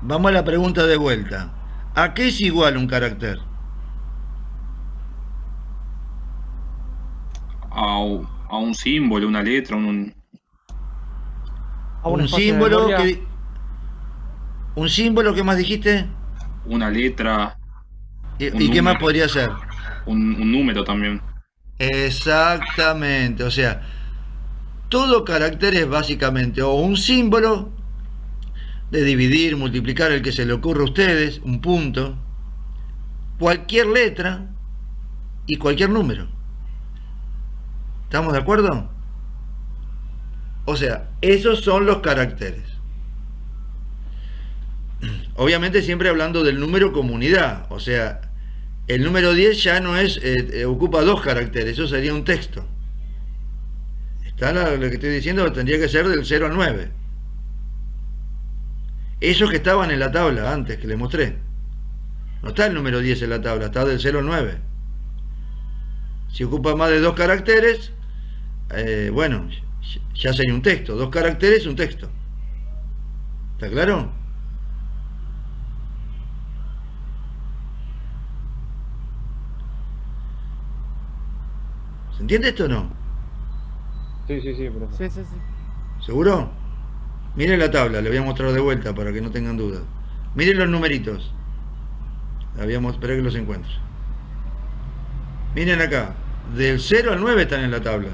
Vamos a la pregunta de vuelta. ¿A qué es igual un carácter? A un símbolo, una letra, A Un espacio de símbolo memoria. que... ¿Un símbolo que más dijiste? una letra, ¿Y qué más podría ser? un número también. Exactamente, o sea, todo carácter es básicamente o un símbolo de dividir, multiplicar, el que se le ocurra a ustedes, un punto, cualquier letra y cualquier número. ¿Estamos de acuerdo? O sea, esos son los caracteres. Obviamente siempre hablando del número como unidad, o sea, el número 10 ya no es, ocupa 2 caracteres, eso sería un texto. Está lo que estoy diciendo, tendría que ser del 0 al 9. Esos que estaban en la tabla antes, que les mostré. No está el número 10 en la tabla, está del 0 al 9. Si ocupa más de 2 caracteres, bueno, ya sería un texto. 2 caracteres, un texto. ¿Está claro? ¿Se entiende esto o no? Sí, profe. Sí. ¿Seguro? Miren la tabla, le voy a mostrar de vuelta para que no tengan dudas. Miren los numeritos. Espera que los encuentre. Miren acá, del 0 al 9 están en la tabla.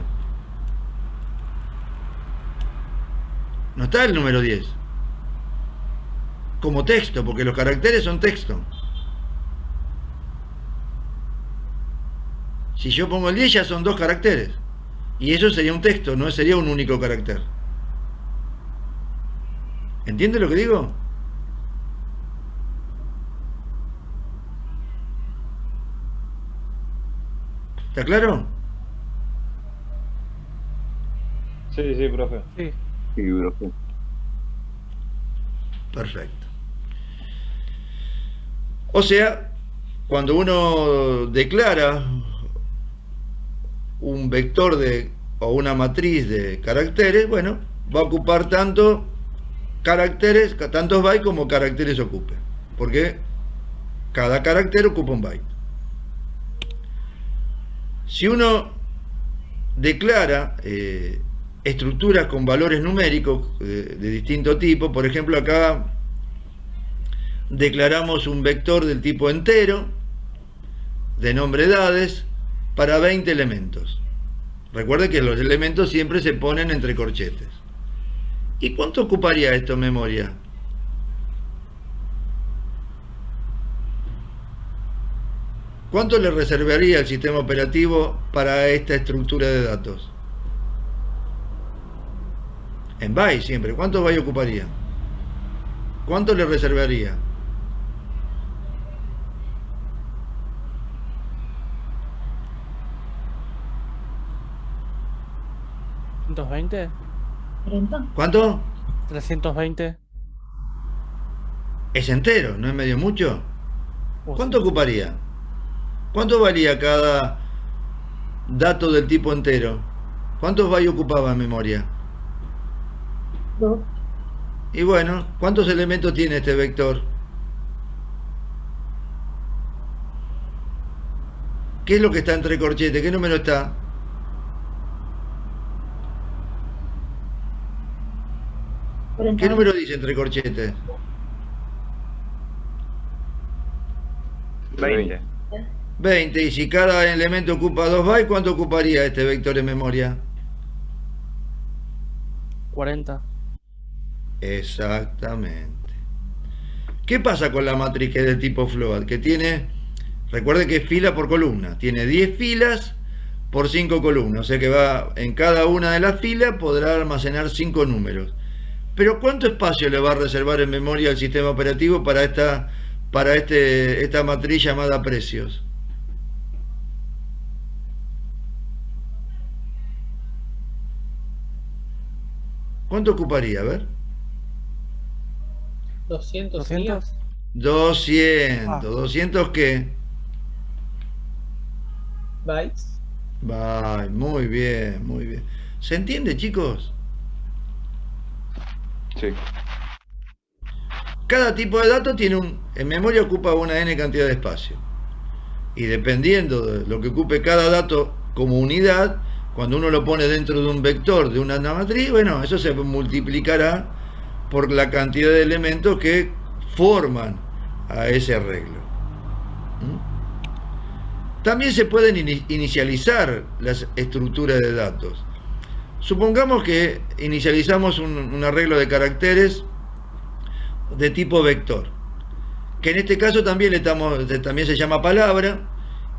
No está el número 10. Como texto, porque los caracteres son texto. Si yo pongo el 10 ya son 2 caracteres. Y eso sería un texto, no sería un único carácter. ¿Entiende lo que digo? ¿Está claro? Sí, profe. Sí. Sí, profe. Perfecto. O sea, cuando uno declara un vector o una matriz de caracteres, bueno, va a ocupar tanto caracteres, tantos bytes como caracteres ocupe, porque cada carácter ocupa un byte. Si uno declara estructuras con valores numéricos de distinto tipo, por ejemplo acá declaramos un vector del tipo entero de nombre edades para 20 elementos. Recuerde que los elementos siempre se ponen entre corchetes. ¿Y cuánto ocuparía esto en memoria? ¿Cuánto le reservaría el sistema operativo para esta estructura de datos? En bytes siempre. ¿Cuántos bytes ocuparía? ¿Cuánto le reservaría? ¿320? ¿Cuánto? 320. Es entero, ¿no es medio mucho? ¿Cuánto ocuparía? ¿Cuánto valía cada dato del tipo entero? ¿Cuántos bytes ocupaba en memoria? 2. Y bueno, ¿cuántos elementos tiene este vector? ¿Qué es lo que está entre corchetes? ¿Qué número está? ¿Qué número dice entre corchetes? 20. 20, y si cada elemento ocupa 2 bytes, ¿cuánto ocuparía este vector en memoria? 40. Exactamente. ¿Qué pasa con la matriz que es de tipo float? Que tiene, recuerde que es fila por columna, tiene 10 filas por 5 columnas, o sea que va en cada una de las filas podrá almacenar 5 números. Pero ¿cuánto espacio le va a reservar en memoria el sistema operativo para esta matriz llamada precios? ¿Cuánto ocuparía? A ver. 200. 200. 200. ¿200 qué? Bytes. Bye, muy bien, muy bien. ¿Se entiende, chicos? Sí. Cada tipo de dato tiene en memoria ocupa una n cantidad de espacio. Y dependiendo de lo que ocupe cada dato como unidad, cuando uno lo pone dentro de un vector de una matriz, bueno, eso se multiplicará por la cantidad de elementos que forman a ese arreglo. También se pueden inicializar las estructuras de datos. Supongamos que inicializamos un arreglo de caracteres de tipo vector, que en este caso también se llama palabra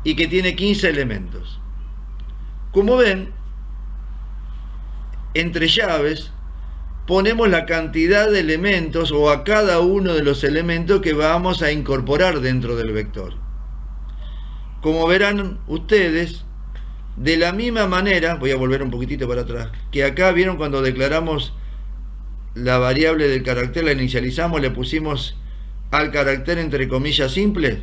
y que tiene 15 elementos. Como ven, entre llaves ponemos la cantidad de elementos o a cada uno de los elementos que vamos a incorporar dentro del vector. Como verán ustedes, de la misma manera, voy a volver un poquitito para atrás, que acá vieron cuando declaramos la variable del carácter, la inicializamos, le pusimos al carácter entre comillas simples.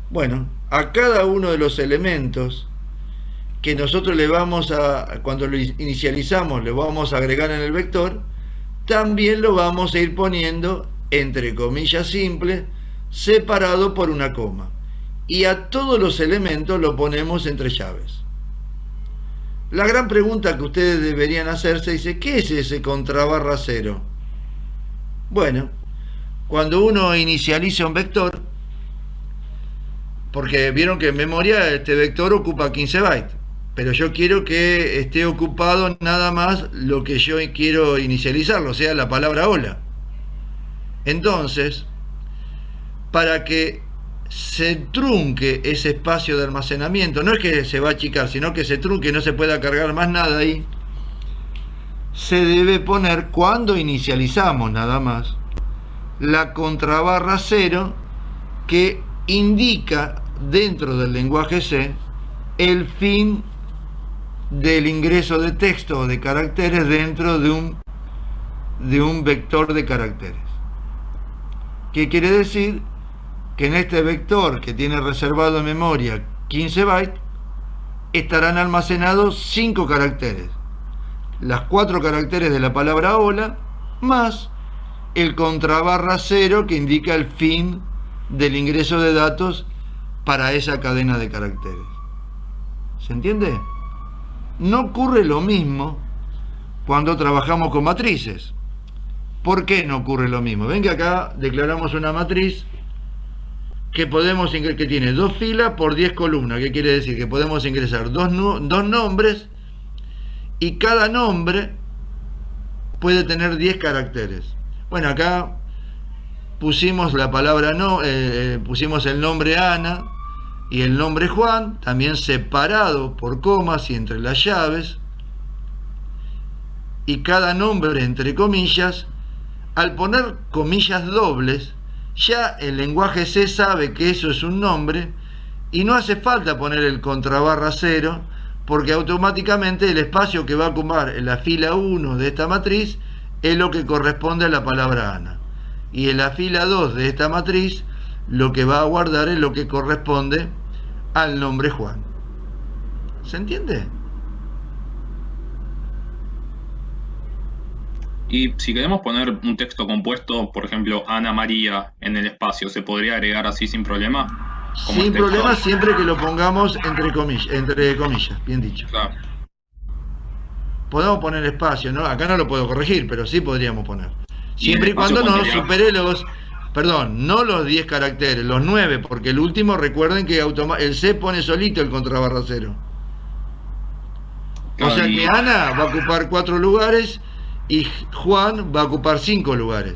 Bueno, a cada uno de los elementos que nosotros le vamos a, cuando lo inicializamos, le vamos a agregar en el vector, también lo vamos a ir poniendo entre comillas simples, separado por una coma. Y a todos los elementos lo ponemos entre llaves. La gran pregunta que ustedes deberían hacerse dice, ¿qué es ese contrabarra cero? Bueno, cuando uno inicializa un vector, porque vieron que en memoria este vector ocupa 15 bytes, pero yo quiero que esté ocupado nada más lo que yo quiero inicializarlo, o sea, la palabra hola. Entonces, para que se trunque ese espacio de almacenamiento, no es que se va a achicar, sino que se trunque y no se pueda cargar más nada ahí, se debe poner, cuando inicializamos nada más, la contrabarra cero que indica dentro del lenguaje C el fin del ingreso de texto o de caracteres dentro de un vector de caracteres. ¿Qué quiere decir? Que en este vector que tiene reservado en memoria 15 bytes, estarán almacenados 5 caracteres. Las 4 caracteres de la palabra hola, más el contrabarra cero que indica el fin del ingreso de datos para esa cadena de caracteres. ¿Se entiende? No ocurre lo mismo cuando trabajamos con matrices. ¿Por qué no ocurre lo mismo? Ven que acá declaramos una matriz que tiene 2 filas por 10 columnas. ¿Qué quiere decir? Que podemos ingresar dos nombres y cada nombre puede tener 10 caracteres. Bueno, acá pusimos la palabra pusimos el nombre Ana y el nombre Juan, también separado por comas y entre las llaves, y cada nombre entre comillas. Al poner comillas dobles, ya el lenguaje C sabe que eso es un nombre y no hace falta poner el contrabarra cero, porque automáticamente el espacio que va a ocupar en la fila 1 de esta matriz es lo que corresponde a la palabra Ana, y en la fila 2 de esta matriz lo que va a guardar es lo que corresponde al nombre Juan. ¿Se entiende? Y si queremos poner un texto compuesto, por ejemplo, Ana María en el espacio, ¿se podría agregar así sin problema? Sin problema, siempre que lo pongamos entre comillas, bien dicho. Claro. Podemos poner espacio, ¿no? Acá no lo puedo corregir, pero sí podríamos poner. Siempre y cuando no supere los... perdón, no los 10 caracteres, los 9, porque el último, recuerden que el C pone solito el contrabarra cero. O sea que Ana va a ocupar 4 lugares y Juan va a ocupar 5 lugares.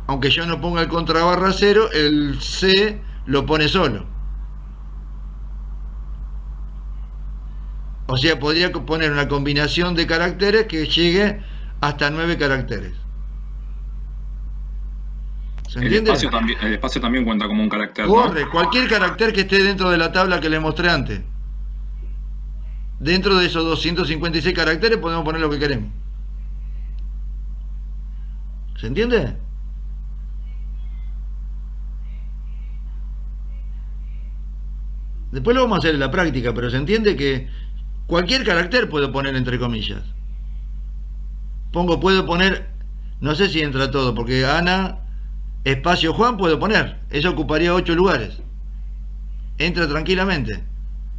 Aunque yo no ponga el contrabarra cero, el C lo pone solo. O sea, podría poner una combinación de caracteres que llegue hasta 9 caracteres. ¿Se entiende? El espacio también cuenta como un carácter, Corre, ¿no? cualquier carácter que esté dentro de la tabla que les mostré antes. Dentro de esos 256 caracteres podemos poner lo que queremos. ¿Se entiende? Después lo vamos a hacer en la práctica, pero se entiende que cualquier carácter puedo poner entre comillas. Puedo poner, no sé si entra todo, porque Ana, espacio Juan puedo poner. Eso ocuparía 8 lugares. Entra tranquilamente.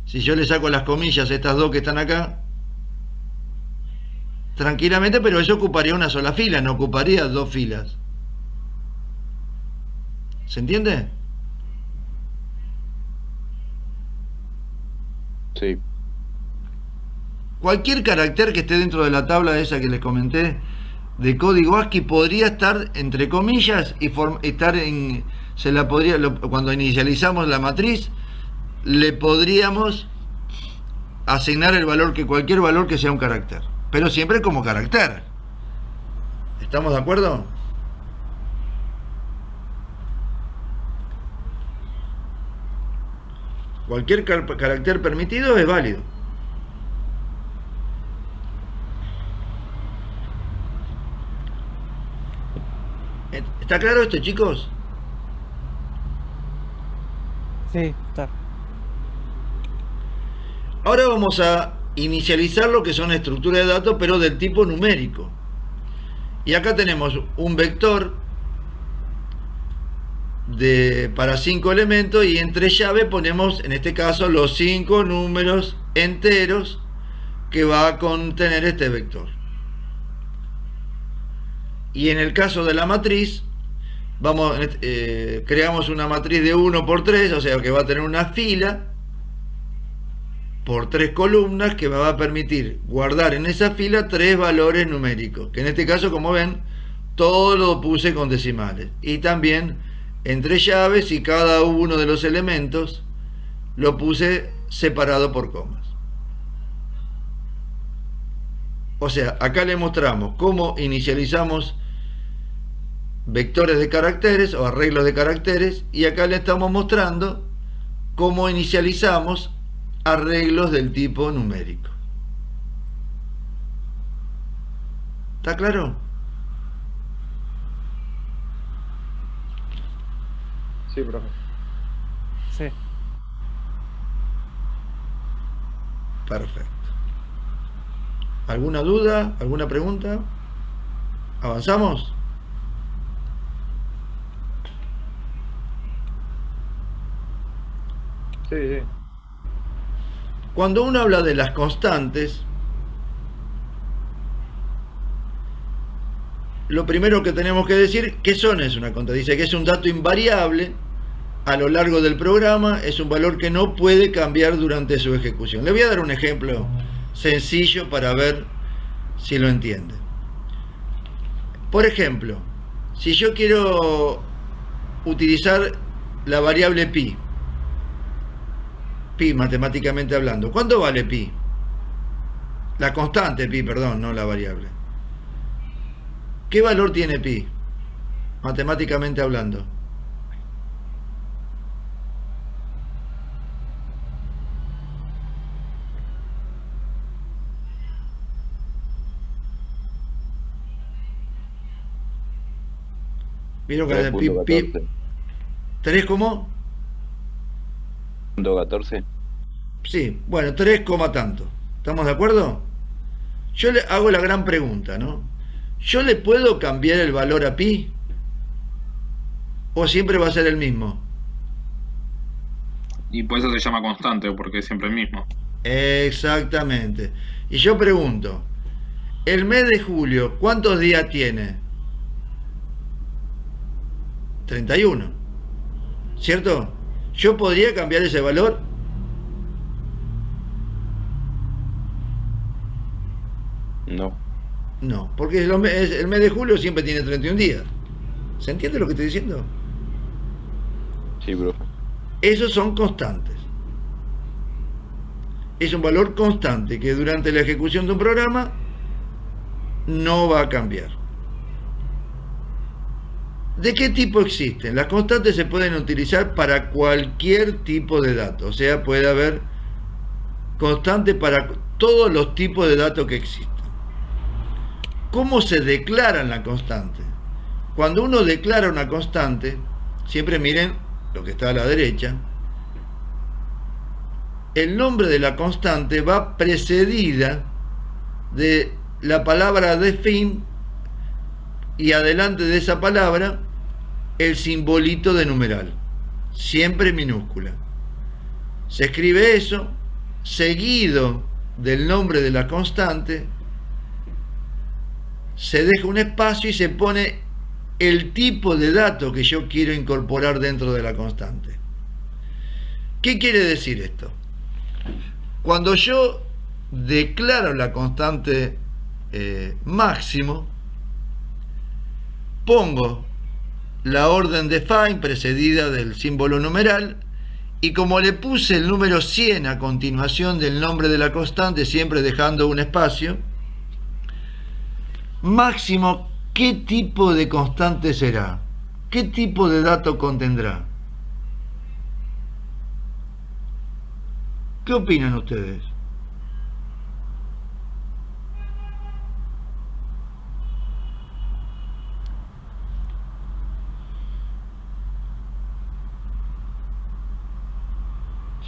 Si yo le saco las comillas a estas dos que están acá, tranquilamente, pero eso ocuparía una sola fila, no ocuparía 2 filas. ¿Se entiende? Sí. Cualquier carácter que esté dentro de la tabla esa que les comenté de código ASCII podría estar entre comillas y estar en, se la podría, cuando inicializamos la matriz le podríamos asignar el valor, que cualquier valor que sea un carácter, pero siempre como carácter. ¿Estamos de acuerdo? Cualquier carácter permitido es válido. ¿Está claro esto, chicos? Sí, está. Ahora vamos a inicializar lo que son estructuras de datos, pero del tipo numérico. Y acá tenemos un vector para 5 elementos y entre llave ponemos, en este caso, los 5 números enteros que va a contener este vector. Y en el caso de la matriz, creamos una matriz de 1 por 3, o sea que va a tener una fila por 3 columnas que me va a permitir guardar en esa fila 3 valores numéricos, que en este caso, como ven, todo lo puse con decimales. Y también entre llaves, y cada uno de los elementos lo puse separado por comas. O sea, acá le mostramos cómo inicializamos vectores de caracteres o arreglos de caracteres, y acá le estamos mostrando cómo inicializamos arreglos del tipo numérico. ¿Está claro? Sí, profe. Sí. Perfecto. ¿Alguna duda? ¿Alguna pregunta? ¿Avanzamos? Sí, sí. Cuando uno habla de las constantes, lo primero que tenemos que decir, ¿qué es una constante? Dice que es un dato invariable a lo largo del programa, es un valor que no puede cambiar durante su ejecución. Le voy a dar un ejemplo sencillo para ver si lo entiende. Por ejemplo, si yo quiero utilizar la variable pi matemáticamente hablando, ¿cuánto vale pi? La constante pi, perdón, no la variable. ¿Qué valor tiene pi matemáticamente hablando? ¿Vieron que pi, 3 ¿cómo? .14. Sí, bueno, 3, tanto. ¿Estamos de acuerdo? Yo le hago la gran pregunta, ¿no? ¿Yo le puedo cambiar el valor a pi? ¿O siempre va a ser el mismo? Y por eso se llama constante, porque es siempre el mismo. Exactamente. Y yo pregunto, ¿el mes de julio cuántos días tiene? 31. ¿Cierto? ¿Yo podría cambiar ese valor? No. No, porque el mes de julio siempre tiene 31 días. ¿Se entiende lo que estoy diciendo? Sí, profe. Esos son constantes. Es un valor constante que durante la ejecución de un programa no va a cambiar. ¿De qué tipo existen? Las constantes se pueden utilizar para cualquier tipo de datos. O sea, puede haber constantes para todos los tipos de datos que existen. ¿Cómo se declaran la constante? Cuando uno declara una constante, siempre miren lo que está a la derecha, el nombre de la constante va precedida de la palabra define y adelante de esa palabra el simbolito de numeral, siempre minúscula. Se escribe eso seguido del nombre de la constante, se deja un espacio y se pone el tipo de dato que yo quiero incorporar dentro de la constante. ¿Qué quiere decir esto? Cuando yo declaro la constante máximo, pongo la orden define precedida del símbolo numeral, y como le puse el número 100 a continuación del nombre de la constante, siempre dejando un espacio, máximo, ¿qué tipo de constante será? ¿Qué tipo de dato contendrá? ¿Qué opinan ustedes?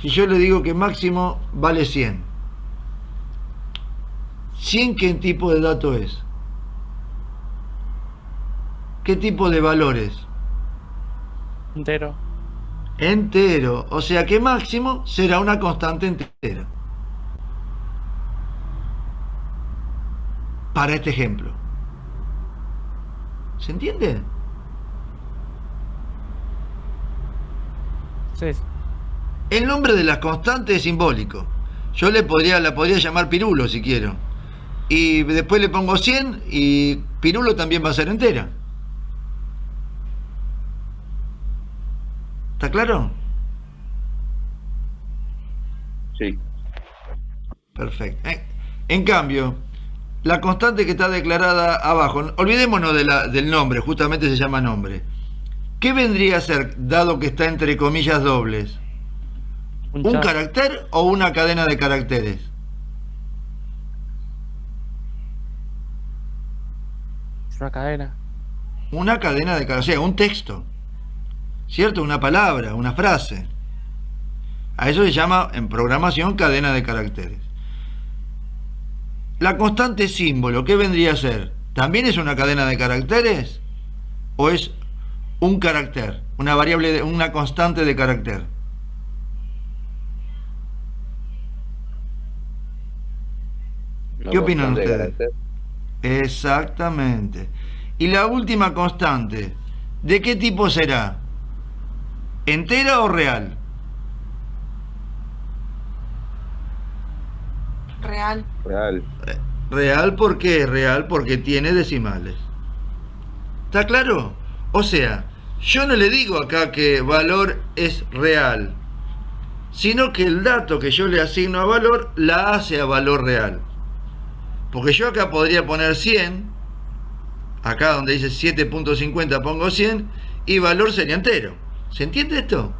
Si yo le digo que máximo vale 100, ¿100 qué tipo de dato es? ¿Qué tipo de valores? Entero. Entero, o sea que máximo será una constante entera. Para este ejemplo. ¿Se entiende? Sí. El nombre de las constantes es simbólico. Yo la podría llamar Pirulo si quiero. Y después le pongo 100 y Pirulo también va a ser entera. ¿Está claro? Sí. Perfecto. En cambio, la constante que está declarada abajo, olvidémonos del nombre, justamente se llama nombre. ¿Qué vendría a ser, dado que está entre comillas dobles? ¿Un carácter o una cadena de caracteres? Es una cadena. Una cadena de caracteres, o sea, un texto. ¿Cierto? Una palabra, una frase. A eso se llama en programación cadena de caracteres. La constante símbolo, ¿qué vendría a ser? ¿También es una cadena de caracteres? ¿O es un carácter, una variable, una constante de carácter? ¿Qué opinan ustedes? Exactamente. Y la última constante, ¿de qué tipo será? ¿Entera o real? Real. Real. Real, ¿por qué? Real porque tiene decimales. ¿Está claro? O sea, yo no le digo acá que valor es real, sino que el dato que yo le asigno a valor la hace a valor real. Porque yo acá podría poner 100, acá donde dice 7.50 pongo 100 y valor sería entero. ¿Se entiende esto?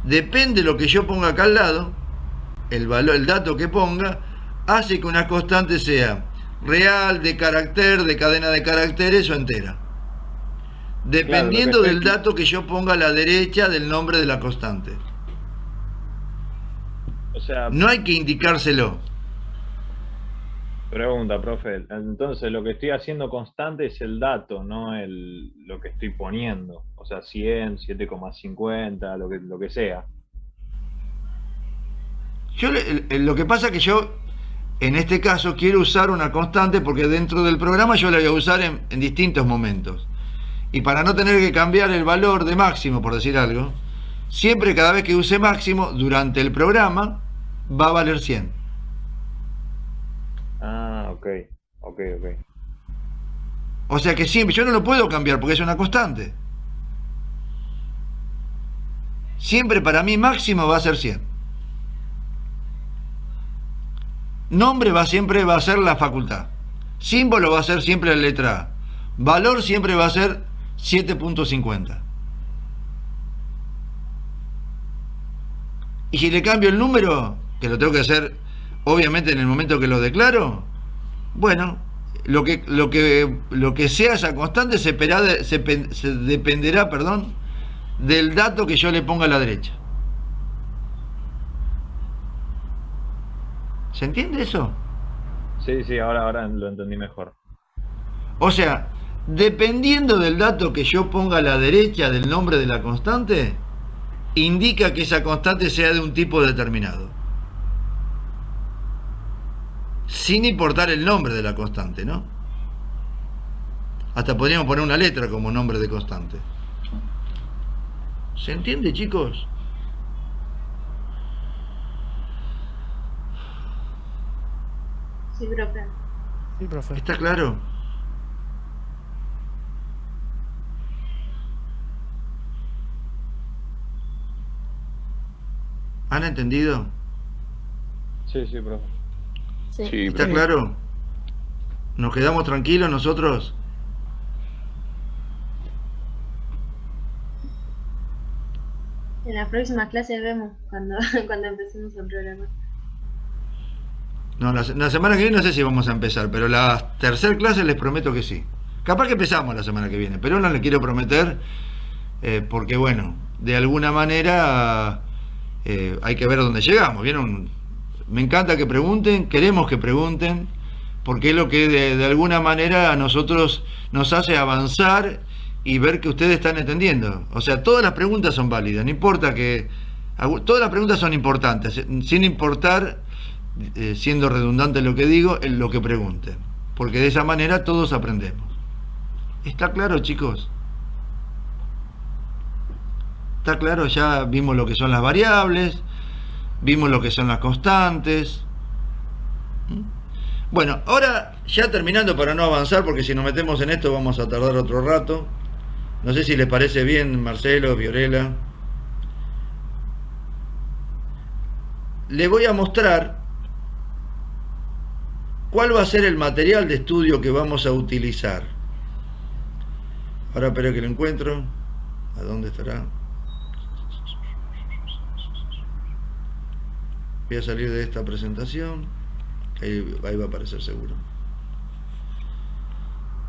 Depende de lo que yo ponga acá al lado, el valor, el dato que ponga, hace que una constante sea real, de carácter, de cadena de caracteres o entera. Dependiendo del dato que yo ponga a la derecha del nombre de la constante. O sea, no hay que indicárselo. Pregunta, profe. Entonces lo que estoy haciendo constante es el dato, no lo que estoy poniendo. O sea, 100, 7,50, lo que sea. Lo que pasa es que yo en este caso quiero usar una constante porque dentro del programa yo la voy a usar en distintos momentos. Y para no tener que cambiar el valor de máximo, por decir algo, siempre cada vez que use máximo durante el programa va a valer 100. Ah, ok. O sea que siempre, yo no lo puedo cambiar porque es una constante. Siempre para mí máximo va a ser 100. Nombre siempre va a ser la facultad. Símbolo va a ser siempre la letra A. Valor siempre va a ser 7.50. Y si le cambio el número, que lo tengo que hacer obviamente en el momento que lo declaro, bueno, lo que sea esa constante se dependerá, del dato que yo le ponga a la derecha. ¿Se entiende eso? Sí, ahora lo entendí mejor. O sea, dependiendo del dato que yo ponga a la derecha del nombre de la constante, indica que esa constante sea de un tipo determinado. Sin importar el nombre de la constante, ¿no? Hasta podríamos poner una letra como nombre de constante. ¿Se entiende, chicos? Sí, profe. Sí, profe. ¿Está claro? ¿Han entendido? Sí, profe. Sí. Sí, ¿Está profe. claro? ¿Nos quedamos tranquilos nosotros? En la próxima clase vemos cuando empecemos el programa. No, la semana que viene no sé si vamos a empezar, pero la tercera clase les prometo que sí. Capaz que empezamos la semana que viene, pero no les quiero prometer porque, bueno, de alguna manera hay que ver dónde llegamos. ¿Vieron? Me encanta que pregunten, queremos que pregunten, porque es lo que de alguna manera a nosotros nos hace avanzar y ver que ustedes están entendiendo. O sea, todas las preguntas son válidas, no importa que... Todas las preguntas son importantes, sin importar, siendo redundante lo que digo, en lo que pregunten. Porque de esa manera todos aprendemos. ¿Está claro, chicos? ¿Está claro? Ya vimos lo que son las variables, vimos lo que son las constantes. Bueno, ahora ya terminando para no avanzar, porque si nos metemos en esto vamos a tardar otro rato. No sé si les parece bien, Marcelo, Fiorella. Les voy a mostrar cuál va a ser el material de estudio que vamos a utilizar. Ahora espero que lo encuentro. ¿A dónde estará? Voy a salir de esta presentación. Ahí va a aparecer seguro.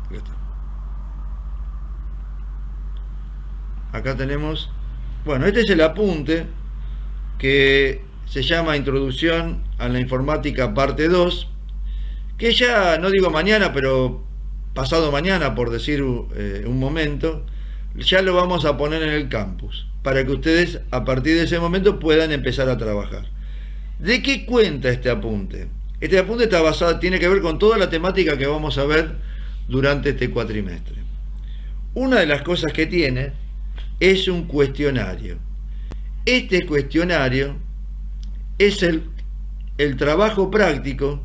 Acá está. Acá tenemos, bueno, este es el apunte que se llama Introducción a la Informática parte 2, que ya, no digo mañana, pero pasado mañana, por decir un momento, ya lo vamos a poner en el campus, para que ustedes a partir de ese momento puedan empezar a trabajar. ¿De qué cuenta este apunte? Este apunte está basado, tiene que ver con toda la temática que vamos a ver durante este cuatrimestre. Una de las cosas que tiene es un cuestionario. Este cuestionario es el trabajo práctico,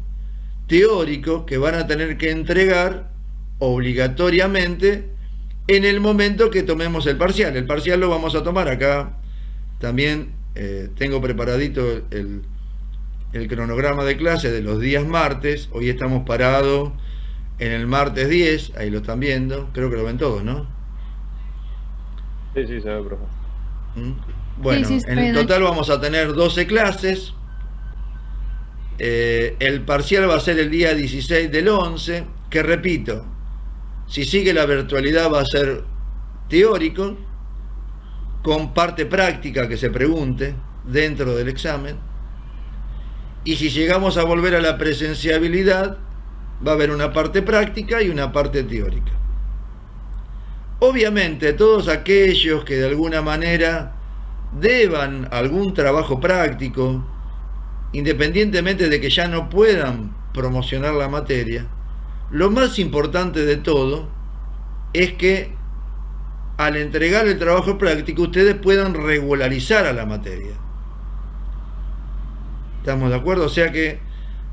teórico, que van a tener que entregar obligatoriamente en el momento que tomemos el parcial. El parcial lo vamos a tomar acá. También tengo preparadito el cronograma de clase de los días martes. Hoy estamos parados en el martes 10, ahí lo están viendo, creo que lo ven todos, ¿no? Sí, se ve, profe. Bueno, Sí, en total vamos a tener 12 clases. El parcial va a ser el día 16 del 11, que repito, si sigue la virtualidad va a ser teórico, con parte práctica que se pregunte dentro del examen. Y si llegamos a volver a la presenciabilidad, va a haber una parte práctica y una parte teórica. Obviamente, todos aquellos que de alguna manera deban algún trabajo práctico independientemente de que ya no puedan promocionar la materia, lo más importante de todo es que al entregar el trabajo práctico ustedes puedan regularizar a la materia. ¿Estamos de acuerdo? O sea que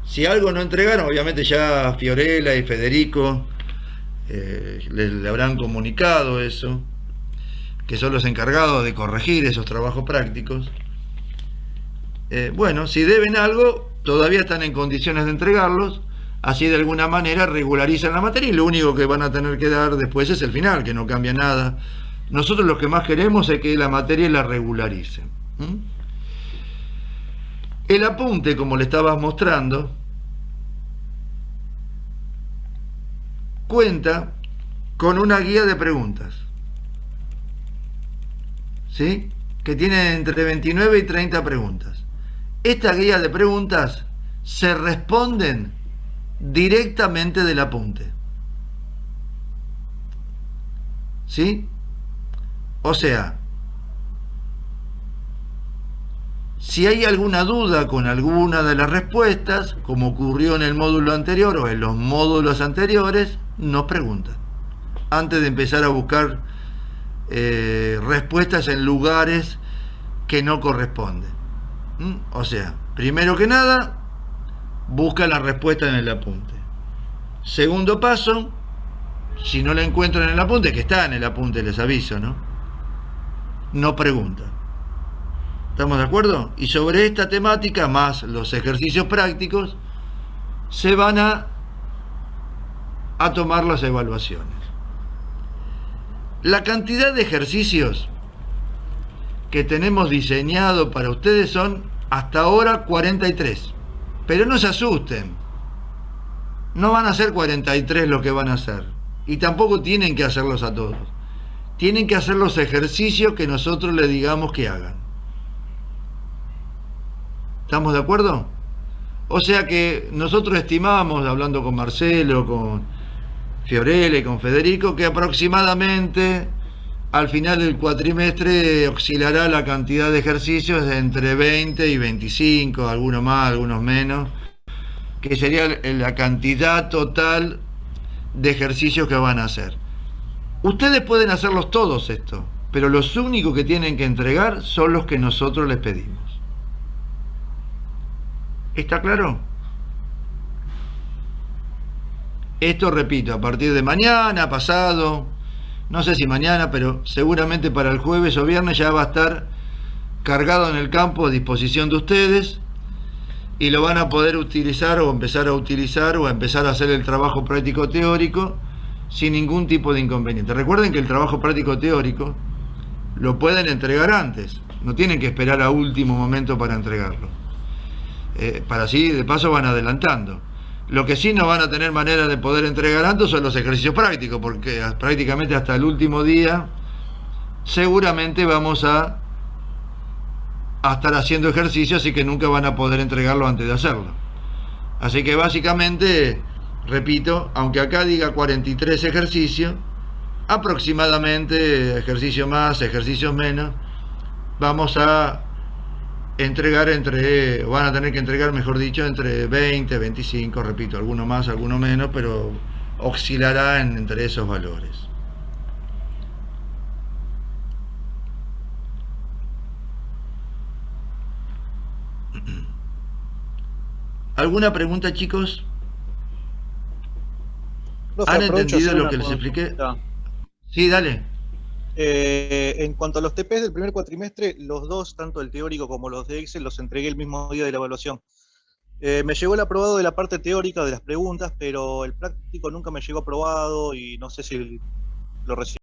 si algo no entregaron, obviamente ya Fiorella y Federico le habrán comunicado eso, que son los encargados de corregir esos trabajos prácticos. Bueno, si deben algo, todavía están en condiciones de entregarlos, así de alguna manera regularizan la materia y lo único que van a tener que dar después es el final, que no cambia nada. Nosotros lo que más queremos es que la materia la regularicen. El apunte, como le estabas mostrando, cuenta con una guía de preguntas, ¿sí? Que tiene entre 29 y 30 preguntas. Esta guía de preguntas se responden directamente del apunte, ¿sí? O sea, si hay alguna duda con alguna de las respuestas, como ocurrió en el módulo anterior o en los módulos anteriores, nos preguntan antes de empezar a buscar respuestas en lugares que no corresponden. O sea, primero que nada, busca la respuesta en el apunte. Segundo paso, si no la encuentran en el apunte, que está en el apunte, les aviso, no preguntan. ¿Estamos de acuerdo? Y sobre esta temática, más los ejercicios prácticos, se van a tomar las evaluaciones. La cantidad de ejercicios que tenemos diseñado para ustedes son hasta ahora 43. Pero no se asusten. No van a ser 43 lo que van a hacer. Y tampoco tienen que hacerlos a todos. Tienen que hacer los ejercicios que nosotros les digamos que hagan. ¿Estamos de acuerdo? O sea que nosotros estimamos, hablando con Marcelo, con Fiorella y con Federico, que aproximadamente al final del cuatrimestre oscilará la cantidad de ejercicios de entre 20 y 25, algunos más, algunos menos, que sería la cantidad total de ejercicios que van a hacer. Ustedes pueden hacerlos todos estos, pero los únicos que tienen que entregar son los que nosotros les pedimos. ¿Está claro? Esto, repito, a partir de mañana, pasado, no sé si mañana, pero seguramente para el jueves o viernes ya va a estar cargado en el campo a disposición de ustedes y lo van a poder utilizar o empezar a utilizar o a empezar a hacer el trabajo práctico teórico sin ningún tipo de inconveniente. Recuerden que el trabajo práctico teórico lo pueden entregar antes, no tienen que esperar a último momento para entregarlo. Para así, de paso, van adelantando. Lo que sí no van a tener manera de poder entregar antes son los ejercicios prácticos, porque prácticamente hasta el último día seguramente vamos a estar haciendo ejercicios, así que nunca van a poder entregarlo antes de hacerlo. Así que básicamente, repito, aunque acá diga 43 ejercicios, aproximadamente, ejercicio más, ejercicios menos, vamos a entregar van a tener que entregar, mejor dicho, entre 20, 25, repito, alguno más, alguno menos, pero oscilará entre esos valores. ¿Alguna pregunta, chicos? ¿Han entendido lo que les expliqué? Sí, dale. En cuanto a los TPs del primer cuatrimestre, los dos, tanto el teórico como los de Excel, los entregué el mismo día de la evaluación. Me llegó el aprobado de la parte teórica de las preguntas, pero el práctico nunca me llegó aprobado y no sé si lo recibí.